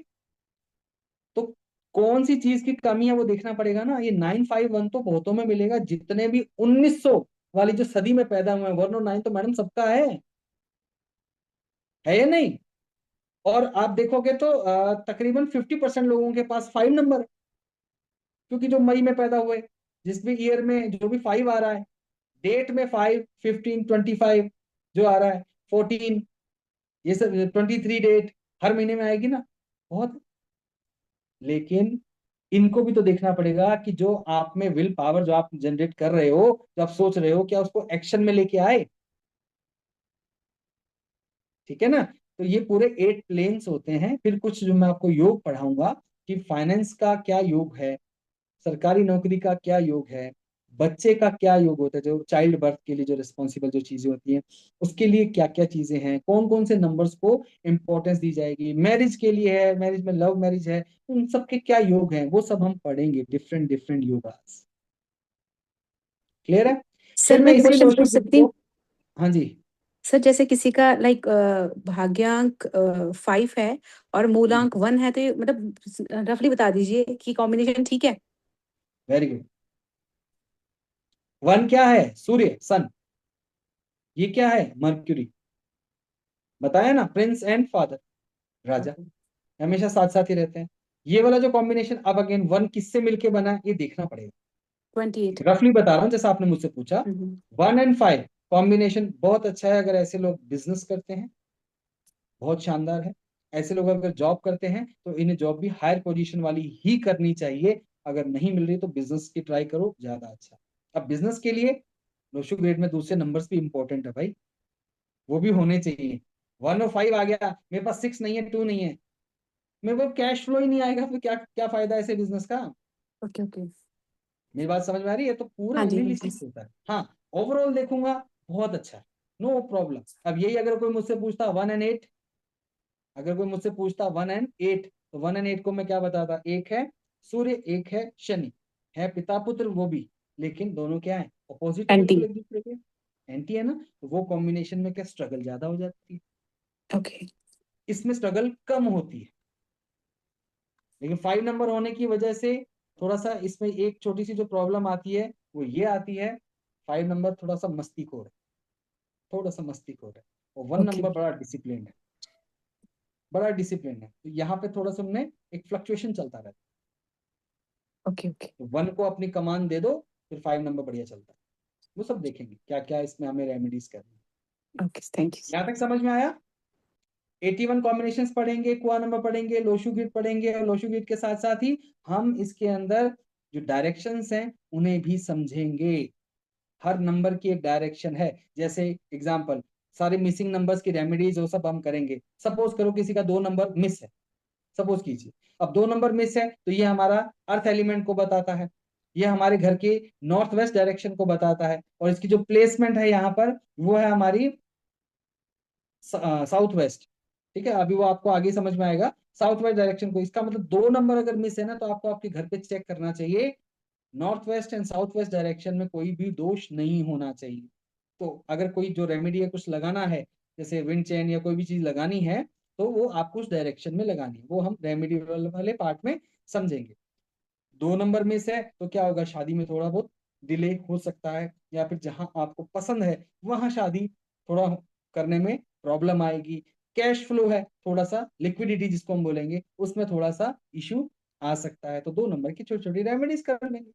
तो कौन सी चीज की कमी है वो देखना पड़ेगा ना। ये 951 तो बहुतों में मिलेगा, जितने भी 1900 वाली जो सदी में पैदा हुए हैं, 1 और 9 तो मैडम सबका है या नहीं? और आप देखोगे तो तकरीबन 50% लोगों के पास 5 नंबर, क्योंकि जो मई में पैदा हुए, जिस भी ईयर में जो भी 5 आ रहा है, डेट में 5 15 25 जो आ रहा है, 14, ये सब 23 डेट हर महीने में आएगी ना, बहुत। लेकिन इनको भी तो देखना पड़ेगा कि जो आप में विल पावर जो आप जनरेट कर रहे हो, जो आप सोच रहे हो, क्या उसको एक्शन में लेके आए। ठीक है ना? तो ये पूरे 8 प्लेन्स होते हैं। फिर कुछ जो मैं आपको योग पढ़ाऊंगा कि फाइनेंस का क्या योग है, सरकारी नौकरी का क्या योग है, बच्चे का क्या योग होता है, जो चाइल्ड बर्थ के लिए जो रिस्पॉन्सिबल जो चीजें होती हैं उसके लिए क्या क्या चीजें हैं, कौन कौन से नंबर्स को इंपॉर्टेंस दी जाएगी, मैरिज के लिए है, मैरिज में लव मैरिज है, उन सब के क्या योग हैं, वो सब हम पढ़ेंगे, डिफरेंट डिफरेंट योगास। क्लियर है? सर फिर मैं मैं इसी क्वेश्चन लोशो पूछ गिट सकती को, हूँ? हाँ जी, सर जैसे किसी का लाइक भाग्यांक 5 है और मूलांक 1 है, तो ये मतलब रफली बता दीजिए कि कॉम्बिनेशन ठीक है? Very good. 1 क्या है? सूर्य, सन। ये क्या है? मर्क्यूरी। बताया ना, प्रिंस एंड फादर, राजा, हमेशा साथ साथ ही रहते हैं। ये वाला जो कॉम्बिनेशन अब अगेन 1 किससे मिलके बना है, ये देखना पड़ेगा। 28। रफली बता रहा हूँ जैसा आपने मुझसे पूछा। हम्म। 1 और 5 कॉम्बिनेशन बहुत अच्छा है, अगर ऐसे लोग बिजनेस करते हैं, बहुत शानदार है। ऐसे लोग अगर जॉब करते हैं तो इन्हें जॉब भी हायर पोजीशन वाली ही करनी चाहिए। अगर नहीं मिल रही तो बिजनेस की ट्राई करो, ज्यादा अच्छा। अब बिजनेस के लिए नोशो ग्रेड में दूसरे नंबर्स भी इंपॉर्टेंट है भाई, वो भी होने चाहिए। 1 और 5 आ गया, मेरे पास 6 नहीं है, 2 नहीं है, मेरे को कैश फ्लो ही नहीं आएगा, फिर क्या क्या फायदा है ऐसे बिजनेस का? Okay okay. मेरी बात समझ में आ रही है? तो पूरा हाँ जी, हाँ जी। एनालिसिस होता है। हाँ, ओवरऑल देखूंगा, बहुत अच्छा है, नो प्रॉब्लम। अब यही अगर कोई मुझसे पूछता 1 और 8, अगर कोई मुझसे पूछता 1 और 8, तो 1 और 8 को मैं क्या बताता, एक है सूर्य, एक है शनि, है पिता पुत्र वो भी, लेकिन दोनों क्या है, अपोजिट है एंटी। बिल्कुल एक दूसरे के, एंटी है ना, तो वो कॉम्बिनेशन में क्या स्ट्रगल ज्यादा हो जाती है, ओके। इसमें स्ट्रगल कम होती है। लेकिन 5 नंबर होने की वजह से थोड़ा सा इसमें एक छोटी सी जो प्रॉब्लम आती है वो ये आती है, 5 नंबर थोड़ा सा मस्तीखोर है, थोड़ा सा मस्तीखोर है, और 1 ओके नंबर बड़ा डिसिप्लिन है, बड़ा डिसिप्लिन है। तो यहाँ पे थोड़ा सा उनमें एक फ्लक्चुएशन चलता रहता ओके। ओके है। तो 1 को अपनी कमान दे दो, फिर 5 नंबर बढ़िया चलता है। वो सब देखेंगे क्या क्या इसमें हमें रेमेडीज करनी है। ओके। थैंक यू यहाँ सर। तक समझ में आया? 81 कॉम्बिनेशन पढ़ेंगे, कुआ नंबर पढ़ेंगे, लोशू गिट पढ़ेंगे, और लोशू गिट के साथ साथ ही हम इसके अंदर जो डायरेक्शंस हैं उन्हें भी समझेंगे। हर नंबर की एक डायरेक्शन है। जैसे एग्जांपल सारे मिसिंग नंबर्स की रेमेडीज वो सब हम करेंगे। सपोज करो किसी का 2 नंबर मिस है, सपोज कीजिए। अब 2 नंबर मिस है तो ये हमारा अर्थ एलिमेंट को बताता है, ये हमारे घर के नॉर्थ वेस्ट डायरेक्शन को बताता है, और इसकी जो प्लेसमेंट है यहाँ पर वो है हमारी साउथ वेस्ट। ठीक है, अभी वो आपको आगे समझ में आएगा साउथ वेस्ट डायरेक्शन को। इसका मतलब 2 नंबर अगर मिस है ना तो आपको आपके घर पे चेक करना चाहिए, north west and south west direction में कोई भी दोष नहीं होना चाहिए। तो अगर कोई जो रेमेडी है कुछ लगाना है, जैसे विंड चेन या कोई भी चीज लगानी है, तो वो आपको उस डायरेक्शन में लगानी है, वो हम रेमेडी वाले पार्ट में समझेंगे। 2 नंबर मिस है तो क्या होगा, शादी में थोड़ा बहुत डिले हो सकता है, या फिर जहां आपको पसंद है वहां शादी थोड़ा करने में प्रॉब्लम आएगी। कैश फ्लो है थोड़ा सा, लिक्विडिटी जिसको हम बोलेंगे, उसमें थोड़ा सा इशू आ सकता है। तो 2 नंबर की छोटी छोटी रेमेडीज कर लेंगे,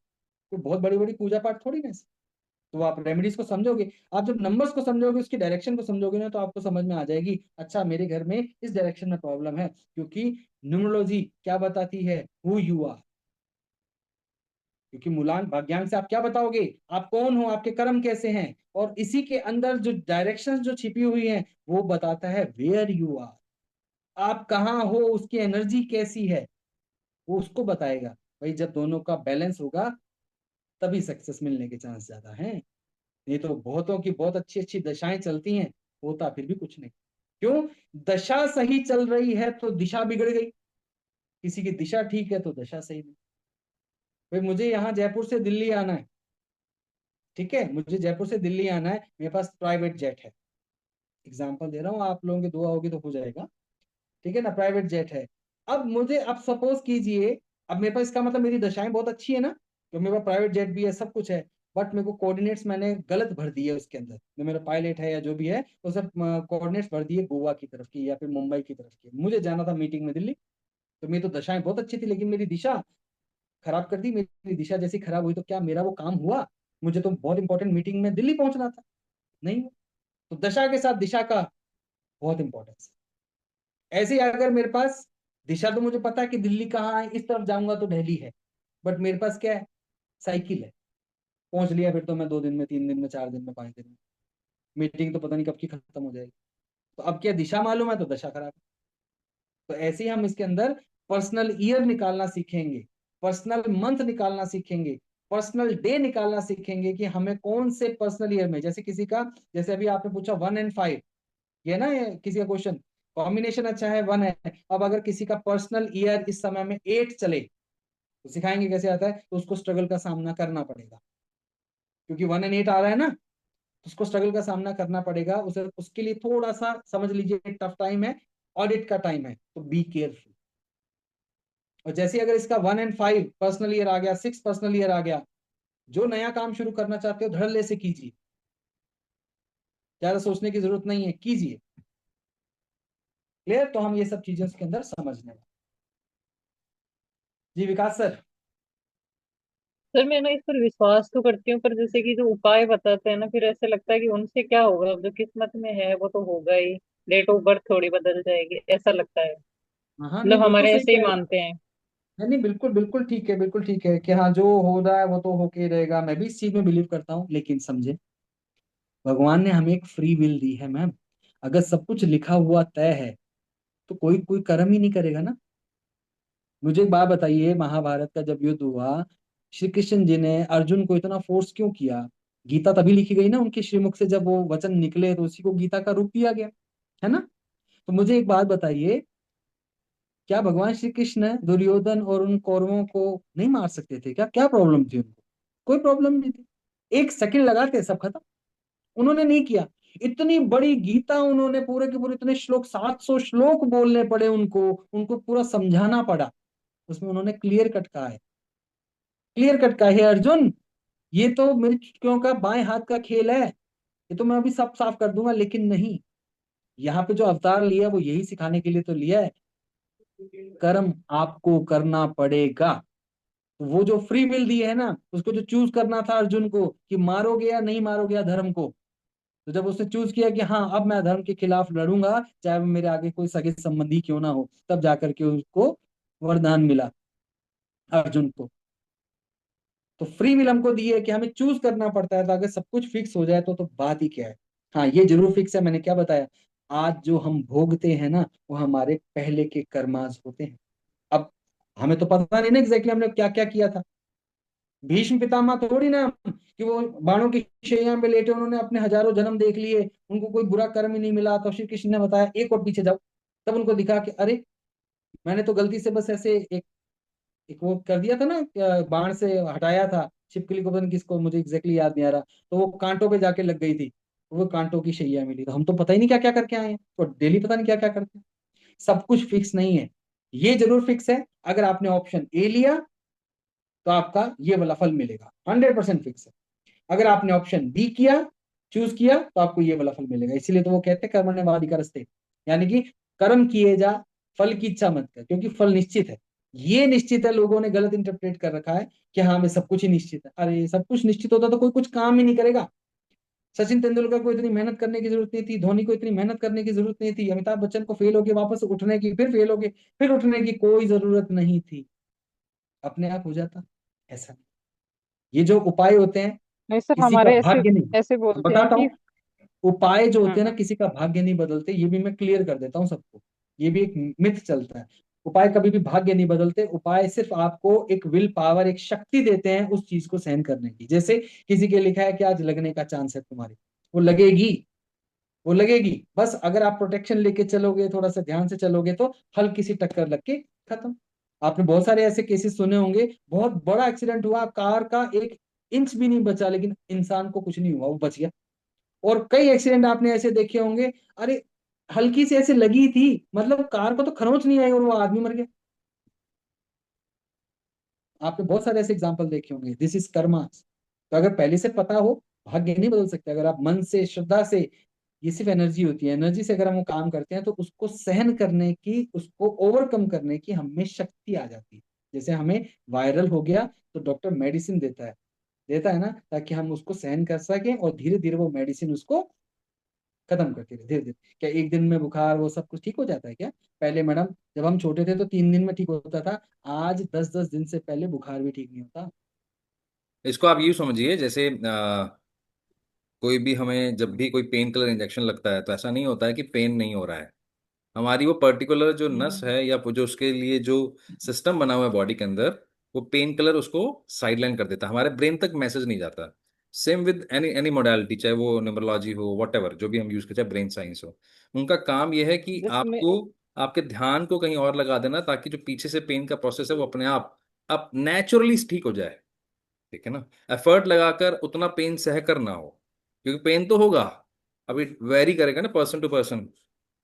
कोई बहुत बड़ी बड़ी पूजा पाठ थोड़ी ना है। तो आप रेमेडीज को समझोगे, आप जब नंबर्स को समझोगे, उसकी डायरेक्शन को समझोगे ना, तो आपको समझ में आ जाएगी अच्छा मेरे घर में इस डायरेक्शन में प्रॉब्लम है। क्योंकि न्यूमरोलॉजी क्या बताती है, हु यू आर। क्योंकि मूलांक भाग्यांक से आप क्या बताओगे, आप कौन हो, आपके कर्म कैसे हैं, और इसी के अंदर जो डायरेक्शंस जो छिपी हुई हैं वो बताता है वेयर यू आर, आप कहाँ हो, उसकी एनर्जी कैसी है, वो उसको बताएगा। भाई जब दोनों का बैलेंस होगा तभी सक्सेस मिलने के चांस ज्यादा हैं। नहीं तो बहुतों की बहुत अच्छी अच्छी दशाएं चलती हैं, होता फिर भी कुछ नहीं। क्यों, दशा सही चल रही है तो दिशा बिगड़ गई, किसी की दिशा ठीक है तो दशा सही नहीं। भाई मुझे यहाँ जयपुर से दिल्ली आना है, ठीक है, मुझे जयपुर से दिल्ली आना है, मेरे पास प्राइवेट जेट है, एग्जाम्पल दे रहा हूँ, आप लोगों की दुआ होगी तो हो जाएगा, ठीक है ना, प्राइवेट जेट है। अब मुझे, अब सपोज कीजिए, अब मेरे पास, इसका मतलब मेरी दशाएं बहुत अच्छी है ना, तो मेरे पास प्राइवेट जेट भी है, सब कुछ है, बट मेरे को कोऑर्डिनेट्स मैंने गलत भर दिए उसके अंदर, जो मेरा पायलट है या जो भी है वो सब कोऑर्डिनेट्स भर दिए गोवा की तरफ की या फिर मुंबई की तरफ की। मुझे जाना था मीटिंग में दिल्ली, तो मेरी तो दशाएं बहुत अच्छी थी, लेकिन मेरी दिशा खराब कर दी। मेरी दिशा जैसी खराब हुई तो क्या मेरा वो काम हुआ, मुझे तो बहुत इंपॉर्टेंट मीटिंग में दिल्ली पहुंचना था, नहीं हुआ। तो दशा के साथ दिशा का बहुत इंपॉर्टेंस है। ऐसे ही अगर मेरे पास दिशा, तो मुझे पता है कि दिल्ली कहाँ है, इस तरफ जाऊंगा तो दिल्ली है, बट मेरे पास क्या है, साइकिल है, पहुंच लिया फिर तो मैं 2 दिन में, 3 दिन में, 4 दिन में, 5 दिन में, मीटिंग तो पता नहीं कब की खत्म हो जाएगी। तो अब क्या, दिशा मालूम है तो दशा खराब है। तो ऐसे ही हम इसके अंदर पर्सनल ईयर निकालना सीखेंगे, पर्सनल मंथ निकालना सीखेंगे, पर्सनल डे निकालना सीखेंगे कि हमें कौन से पर्सनल ईयर में, जैसे किसी का, जैसे अभी आपने पूछा 1 और 5, ये ना, ये किसी का क्वेश्चन कॉम्बिनेशन अच्छा है, 1 है। अब अगर किसी का पर्सनल ईयर इस समय में 8 चले, तो सिखाएंगे कैसे आता है, तो उसको स्ट्रगल का सामना करना पड़ेगा, क्योंकि 1 और 8 आ रहा है ना, तो उसको स्ट्रगल का सामना करना पड़ेगा उसे, उसके लिए थोड़ा सा समझ लीजिए टफ टाइम है, ऑडिट का टाइम है, तो बी केयरफुल। और जैसे अगर इसका 1 और 5 पर्सनल ईयर आ गया, 6 पर्सनल ईयर आ गया, जो नया काम शुरू करना चाहते हो धड़ल्ले से कीजिए, ज्यादा सोचने की जरूरत नहीं है, कीजिए। क्लियर, तो हम ये सब चीजें उसके अंदर समझने वाले। जी विकास सर। सर मैं ना इस पर विश्वास तो करती हूँ, पर जैसे कि जो उपाय बताते हैं ना, फिर ऐसे लगता है कि उनसे क्या होगा, अब जो किस्मत में है वो तो होगा ही, डेट ऑफ बर्थ थोड़ी बदल जाएगी, ऐसा लगता है। हाँ हाँ, नहीं मतलब बिल्कुल हमारे सही ऐसे ही कह रहे हैं। मानते हैं। नहीं नहीं, बिल्कुल बिल्कुल ठीक है, बिल्कुल ठीक है कि हाँ जो हो रहा है वो तो होके ही रहेगा, मैं भी इस चीज में बिलीव करता हूँ। लेकिन समझे, भगवान ने हमें एक फ्री विल दी है मैम, अगर सब कुछ लिखा हुआ तय है तो कोई कोई कर्म ही नहीं करेगा ना। मुझे एक बात बताइए, महाभारत का जब युद्ध हुआ, श्री कृष्ण जी ने अर्जुन को इतना फोर्स क्यों किया? गीता तभी लिखी गई ना उनके श्रीमुख से, जब वो वचन निकले तो उसी को गीता का रूप दिया गया, है ना। तो मुझे एक बात बताइए, क्या भगवान श्री कृष्ण दुर्योधन और उन कौरवों को नहीं मार सकते थे क्या? क्या प्रॉब्लम थी उनको? कोई प्रॉब्लम नहीं थी, 1 सेकंड लगाते सब खत्म। उन्होंने नहीं किया। इतनी बड़ी गीता उन्होंने पूरे के पूरे इतने श्लोक, 700 श्लोक बोलने पड़े उनको, उनको पूरा समझाना पड़ा। उसमें उन्होंने क्लियर कट कहा है, क्लियर कट कहा है, अर्जुन ये तो मेरे चुटकियों का बाएं हाथ का खेल है, ये तो मैं अभी सब साफ कर दूंगा, लेकिन नहीं, यहाँ पे जो अवतार लिया वो यही सिखाने के लिए तो लिया है, कर्म आपको करना पड़ेगा। तो वो जो फ्री विल दी है ना, उसको जो चूज करना था अर्जुन को कि मारोगे या नहीं मारोगे धर्म को, तो जब उसने चूज किया कि हाँ अब मैं धर्म के खिलाफ लड़ूंगा, चाहे वो मेरे आगे कोई सगे संबंधी क्यों ना हो, तब जाकर के उसको वरदान मिला अर्जुन को। तो फ्री विल हमको दी है कि हमें चूज करना पड़ता है, तो अगर सब कुछ फिक्स हो जाए तो बात ही क्या है। हाँ, ये जरूर फिक्स है, मैंने क्या बताया, आज जो हम भोगते हैं ना वो हमारे पहले के कर्माज होते हैं। अब हमें तो पता नहीं ना एग्जैक्टली हमने क्या क्या किया था। भीष्म पितामह थोड़ी ना कि वो बाणों की शैया में लेटे उन्होंने अपने हजारों जन्म देख लिए, उनको कोई बुरा कर्म ही नहीं मिला, तो श्री कृष्ण ने बताया एक और पीछे जाओ, तब उनको दिखा कि अरे मैंने तो गलती से बस ऐसे एक एक वो कर दिया था ना, बाण से हटाया था छिपकली को, पता नहीं किसको, मुझे एग्जैक्टली याद नहीं आ रहा, तो वो कांटों पे जाके लग गई थी, वो कांटों की शैया मिली, तो हम तो पता ही नहीं क्या क्या करके आए हैं, तो डेली पता नहीं क्या क्या करते हैं। सब कुछ फिक्स नहीं है। ये जरूर फिक्स है, अगर आपने ऑप्शन ए लिया तो आपका ये वाला फल मिलेगा, 100% फिक्स है। अगर आपने ऑप्शन बी किया, चूज किया, तो आपको ये वाला फल मिलेगा। इसीलिए तो वो कहते हैं कर्मण्येवाधिकारस्ते, यानी कि कर्म किए जा, फल की इच्छा मत कर, क्योंकि फल निश्चित है। ये निश्चित है लोगों ने गलत इंटरप्रेट कर रखा है कि हाँ में सब कुछ ही निश्चित है। अरे सब कुछ निश्चित होता तो कोई कुछ काम ही नहीं करेगा। सचिन तेंदुलकर को इतनी मेहनत करने की जरूरत नहीं थी, धोनी को इतनी मेहनत करने की जरूरत नहीं थी, अमिताभ बच्चन को फेल होके वापस उठने की, फिर फेल होके फिर उठने की कोई जरूरत नहीं थी, अपने आप हो जाता। ऐसा नहीं। ये जो उपाय होते हैं नहीं सर, किसी का हमारे ऐसे भाग्य नहीं, ऐसे बोलते हैं बताता कि हूँ, उपाय जो होते हैं ना हम्म। किसी का भाग्य नहीं बदलते, ये भी मैं क्लियर कर देता हूँ सबको। ये भी एक मिथ चलता है, उपाय कभी भी भाग्य नहीं बदलते। उपाय सिर्फ आपको एक विल पावर, एक शक्ति देते हैं उस चीज को सहन करने की। जैसे किसी के लिखा है कि आज लगने का चांस है तुम्हारी, वो लगेगी, वो लगेगी, बस अगर आप प्रोटेक्शन लेके चलोगे, थोड़ा सा ध्यान से चलोगे, तो हल्की सी टक्कर लग के खत्म। आपने बहुत सारे ऐसे केसेस सुने होंगे, बहुत बड़ा एक्सीडेंट हुआ, कार का 1 इंच भी नहीं बचा, लेकिन इंसान को कुछ नहीं हुआ, वो बच गया। और कई एक्सीडेंट आपने ऐसे देखे होंगे, अरे हल्की से ऐसे लगी थी, मतलब कार को तो खरोंच नहीं आई और वो आदमी मर गया। आपने बहुत सारे ऐसे एग्जाम्पल देखे होंगे। This is Karma. तो अगर पहले से पता हो, भाग्य नहीं बदल सकते। अगर आप मन से, श्रद्धा से, ये सिर्फ एनर्जी होती है, एनर्जी से अगर हम वो काम करते हैं तो उसको सहन करने की, उसको ओवरकम करने की हमें शक्ति आ जाती है। जैसे हमें वायरल हो गया तो डॉक्टर मेडिसिन देता है ना, ताकि हम उसको सहन कर सकें और धीरे धीरे वो मेडिसिन उसको खत्म करती रहे, धीरे धीरे। क्या एक दिन में बुखार वो सब कुछ ठीक हो जाता है क्या? पहले मैडम जब हम छोटे थे तो 3 दिन में ठीक होता था, आज 10-10 दिन से पहले बुखार भी ठीक नहीं होता। इसको आप यूँ समझिए, जैसे कोई भी हमें जब भी कोई पेन किलर इंजेक्शन लगता है तो ऐसा नहीं होता है कि पेन नहीं हो रहा है। हमारी वो पर्टिकुलर जो नस है या जो उसके लिए जो सिस्टम बना हुआ है बॉडी के अंदर, वो पेन किलर उसको साइडलाइन कर देता है, हमारे ब्रेन तक मैसेज नहीं जाता। Same with any any modality, चाहे वो न्यूमरोलॉजी हो, वट एवर जो भी हम यूज करते हैं, ब्रेन साइंस हो, उनका काम यह है कि जैसे मैं आपको आपके ध्यान को कहीं और लगा देना, ताकि जो पीछे से पेन का प्रोसेस है वो अपने आप नेचुरली ठीक हो जाए। ठीक है ना? एफर्ट लगाकर उतना पेन सह कर ना हो, क्योंकि पेन तो होगा, अभी वेरी करेगा ना पर्सन टू पर्सन।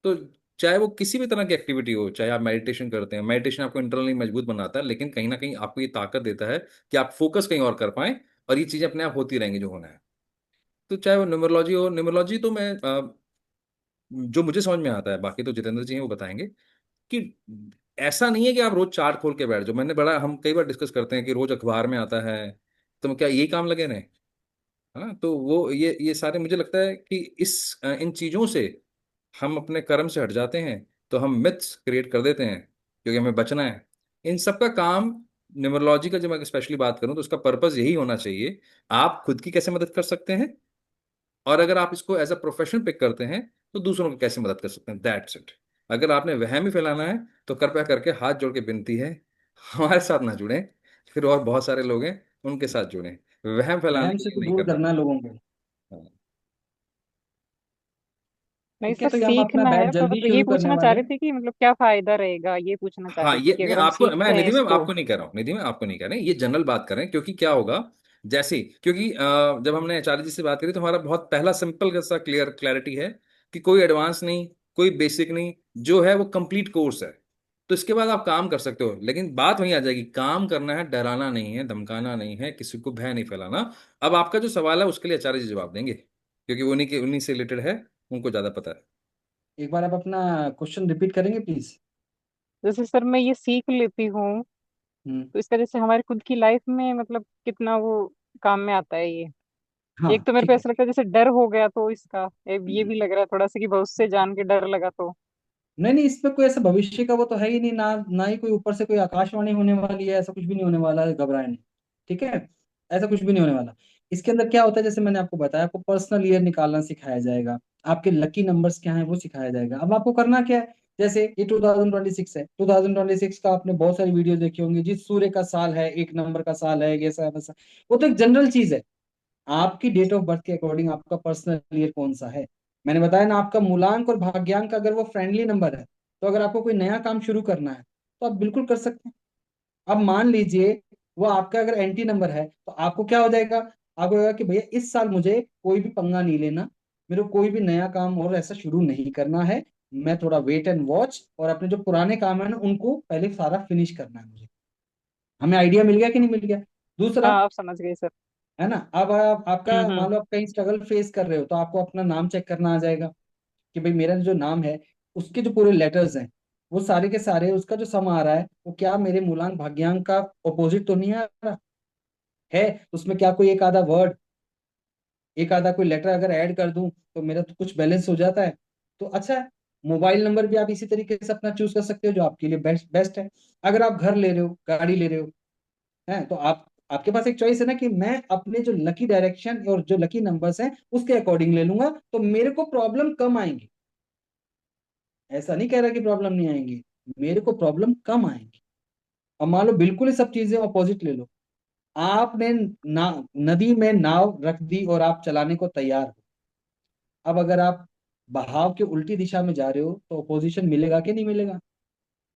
तो चाहे वो किसी भी तरह की एक्टिविटी हो, चाहे आप मेडिटेशन करते हैं, मेडिटेशन आपको इंटरनली मजबूत बनाता है, लेकिन कहीं ना कहीं आपको ये ताकत देता है कि आप फोकस कहीं और कर पाएं, और ये चीजें अपने आप होती रहेंगी जो होना है। तो चाहे वो न्यूमरोलॉजी हो, न्यूमरोलॉजी तो मैं जो मुझे समझ में आता है, बाकी तो जितेंद्र जी हैं वो बताएंगे, कि ऐसा नहीं है कि आप रोज चार्ट खोल के बैठ जाओ। मैंने बड़ा हम कई बार डिस्कस करते हैं कि रोज अखबार में आता है, तो क्या यही काम लगे रहे? हाँ, तो वो ये सारे मुझे लगता है कि इन चीजों से हम अपने कर्म से हट जाते हैं, तो हम मिथ्स क्रिएट कर देते हैं, क्योंकि हमें बचना है। इन सब का काम, न्यूमरोलॉजी का जब मैं स्पेशली बात करूं तो उसका पर्पस यही होना चाहिए, आप खुद की कैसे मदद कर सकते हैं, और अगर आप इसको एज अ प्रोफेशन पिक करते हैं तो दूसरों को कैसे मदद कर सकते हैं, दैट्स इट। अगर आपने वहम ही फैलाना है तो कृपया करके हाथ जोड़ के विनती है, हमारे साथ ना जुड़ें, फिर और बहुत सारे लोग हैं उनके साथ जुड़ें, वहम फैलाने वहम के से लिए तो नहीं दूर करना। करना लोगों को। हाँ। नहीं ठीक है, सर, तो ये हम अपना सीखना बैच है, जल्दी पर ये शुरू करने पूछना चाह वाले रहे हैं। थे कि मतलब क्या फायदा रहेगा, ये पूछना चाह हाँ, रहे थे ये कि नहीं अगर हम आपको, मैं सीखते हैं निधि में इसको। आपको नहीं कह रहा हूँ, निधि में आपको नहीं कह रहे हैं, ये जनरल बात कर रहे हैं, क्योंकि क्या होगा, जैसे क्योंकि जब हमने आचार्य जी से बात करी तो हमारा बहुत पहला सिंपल सा क्लैरिटी है कि कोई एडवांस नहीं, कोई बेसिक नहीं, जो है वो कंप्लीट कोर्स है। तो इसके बाद आप काम कर सकते हो, लेकिन बात वहीं आ जाएगी, काम करना है, डराना नहीं है, धमकाना नहीं है, किसी को भय नहीं फैलाना। अब आपका जो सवाल है उसके लिए आचार्य जी जवाब देंगे, क्योंकि वो उन्हीं से रिलेटेड है, उनको ज्यादा पता है। एक बार आप अपना क्वेश्चन रिपीट करेंगे प्लीज? जैसे सर मैं ये सीख लेती हूँ, हम्म। तो इसका जैसे हमारी खुद की लाइफ में मतलब कितना वो काम में आता है ये। हाँ एक तो मेरे को ठीक है। ऐसा लगता है जैसे डर हो गया, तो इसका ये भी लग रहा है थोड़ा सा कि भविष्य से जान के डर लगा तो। नहीं नहीं, इसमें कोई ऐसा भविष्य का वो तो है ही नहीं, ना ना ही कोई ऊपर से कोई आकाशवाणी होने वाली है, ऐसा कुछ भी नहीं होने वाला है, घबराए नहीं। ठीक है, ऐसा कुछ भी नहीं होने वाला। इसके अंदर क्या होता है, जैसे मैंने आपको बताया, आपको पर्सनल ईयर निकालना सिखाया जाएगा, आपके लकी नंबर्स क्या हैं वो सिखाया जाएगा। अब आपको करना क्या है, जैसे ये 2026 है, 2026 का आपने बहुत सारी वीडियो देखी होंगी, जिस सूर्य का साल है, एक नंबर का साल है, ये सब वैसा, वो तो एक जनरल चीज है। आपकी डेट ऑफ बर्थ के अकॉर्डिंग आपका पर्सनल ईयर कौन सा है, मैंने बताया ना, आपका मूलांक और भाग्यांक अगर वो फ्रेंडली नंबर है, तो अगर आपको कोई नया काम शुरू करना है तो आप बिल्कुल कर सकते हैं। अब मान लीजिए वो आपका अगर एंटी नंबर है, तो आपको क्या हो जाएगा, आपको लगेगा कि भैया इस साल मुझे कोई भी पंगा नहीं लेना, मेरे को कोई भी नया काम और ऐसा शुरू नहीं करना है, मैं थोड़ा वेट एंड वॉच, और अपने जो पुराने काम है ना उनको पहले सारा फिनिश करना है मुझे। हमें आइडिया मिल गया कि नहीं मिल गया? दूसरा, हाँ, आप समझ गए सर। है ना, अब आपका हम्म। मान लो आप कहीं स्ट्रगल फेस कर रहे हो, तो आपको अपना नाम चेक करना आ जाएगा कि भाई मेरा जो नाम है उसके जो पूरे लेटर्स हैं, वो सारे के सारे उसका जो सम आ रहा है वो क्या मेरे मूलांक भाग्यांक का ऑपोजिट तो नहीं आ रहा है, उसमें क्या कोई एक आधा वर्ड, एक आधा कोई लेटर अगर ऐड कर दूं तो मेरा तो कुछ बैलेंस हो जाता है। तो अच्छा है, मोबाइल नंबर भी आप इसी तरीके से अपना चूज कर सकते हो जो आपके लिए बेस्ट बेस्ट है। अगर आप घर ले रहे हो, गाड़ी ले रहे हो, है, तो आप, आपके पास एक चॉइस है ना कि मैं अपने जो लकी डायरेक्शन और जो लकी नंबर्स हैं उसके अकॉर्डिंग ले लूंगा, तो मेरे को प्रॉब्लम कम आएंगी। ऐसा नहीं कह रहा कि प्रॉब्लम नहीं आएंगी, मेरे को प्रॉब्लम कम आएंगी। अब मान लो बिल्कुल ही सब चीजें अपोजिट ले लो, आपने नदी में नाव रख दी और आप चलाने को तैयार हो। अब अगर आप बहाव के उल्टी दिशा में जा रहे हो तो अपोजिशन मिलेगा कि नहीं मिलेगा?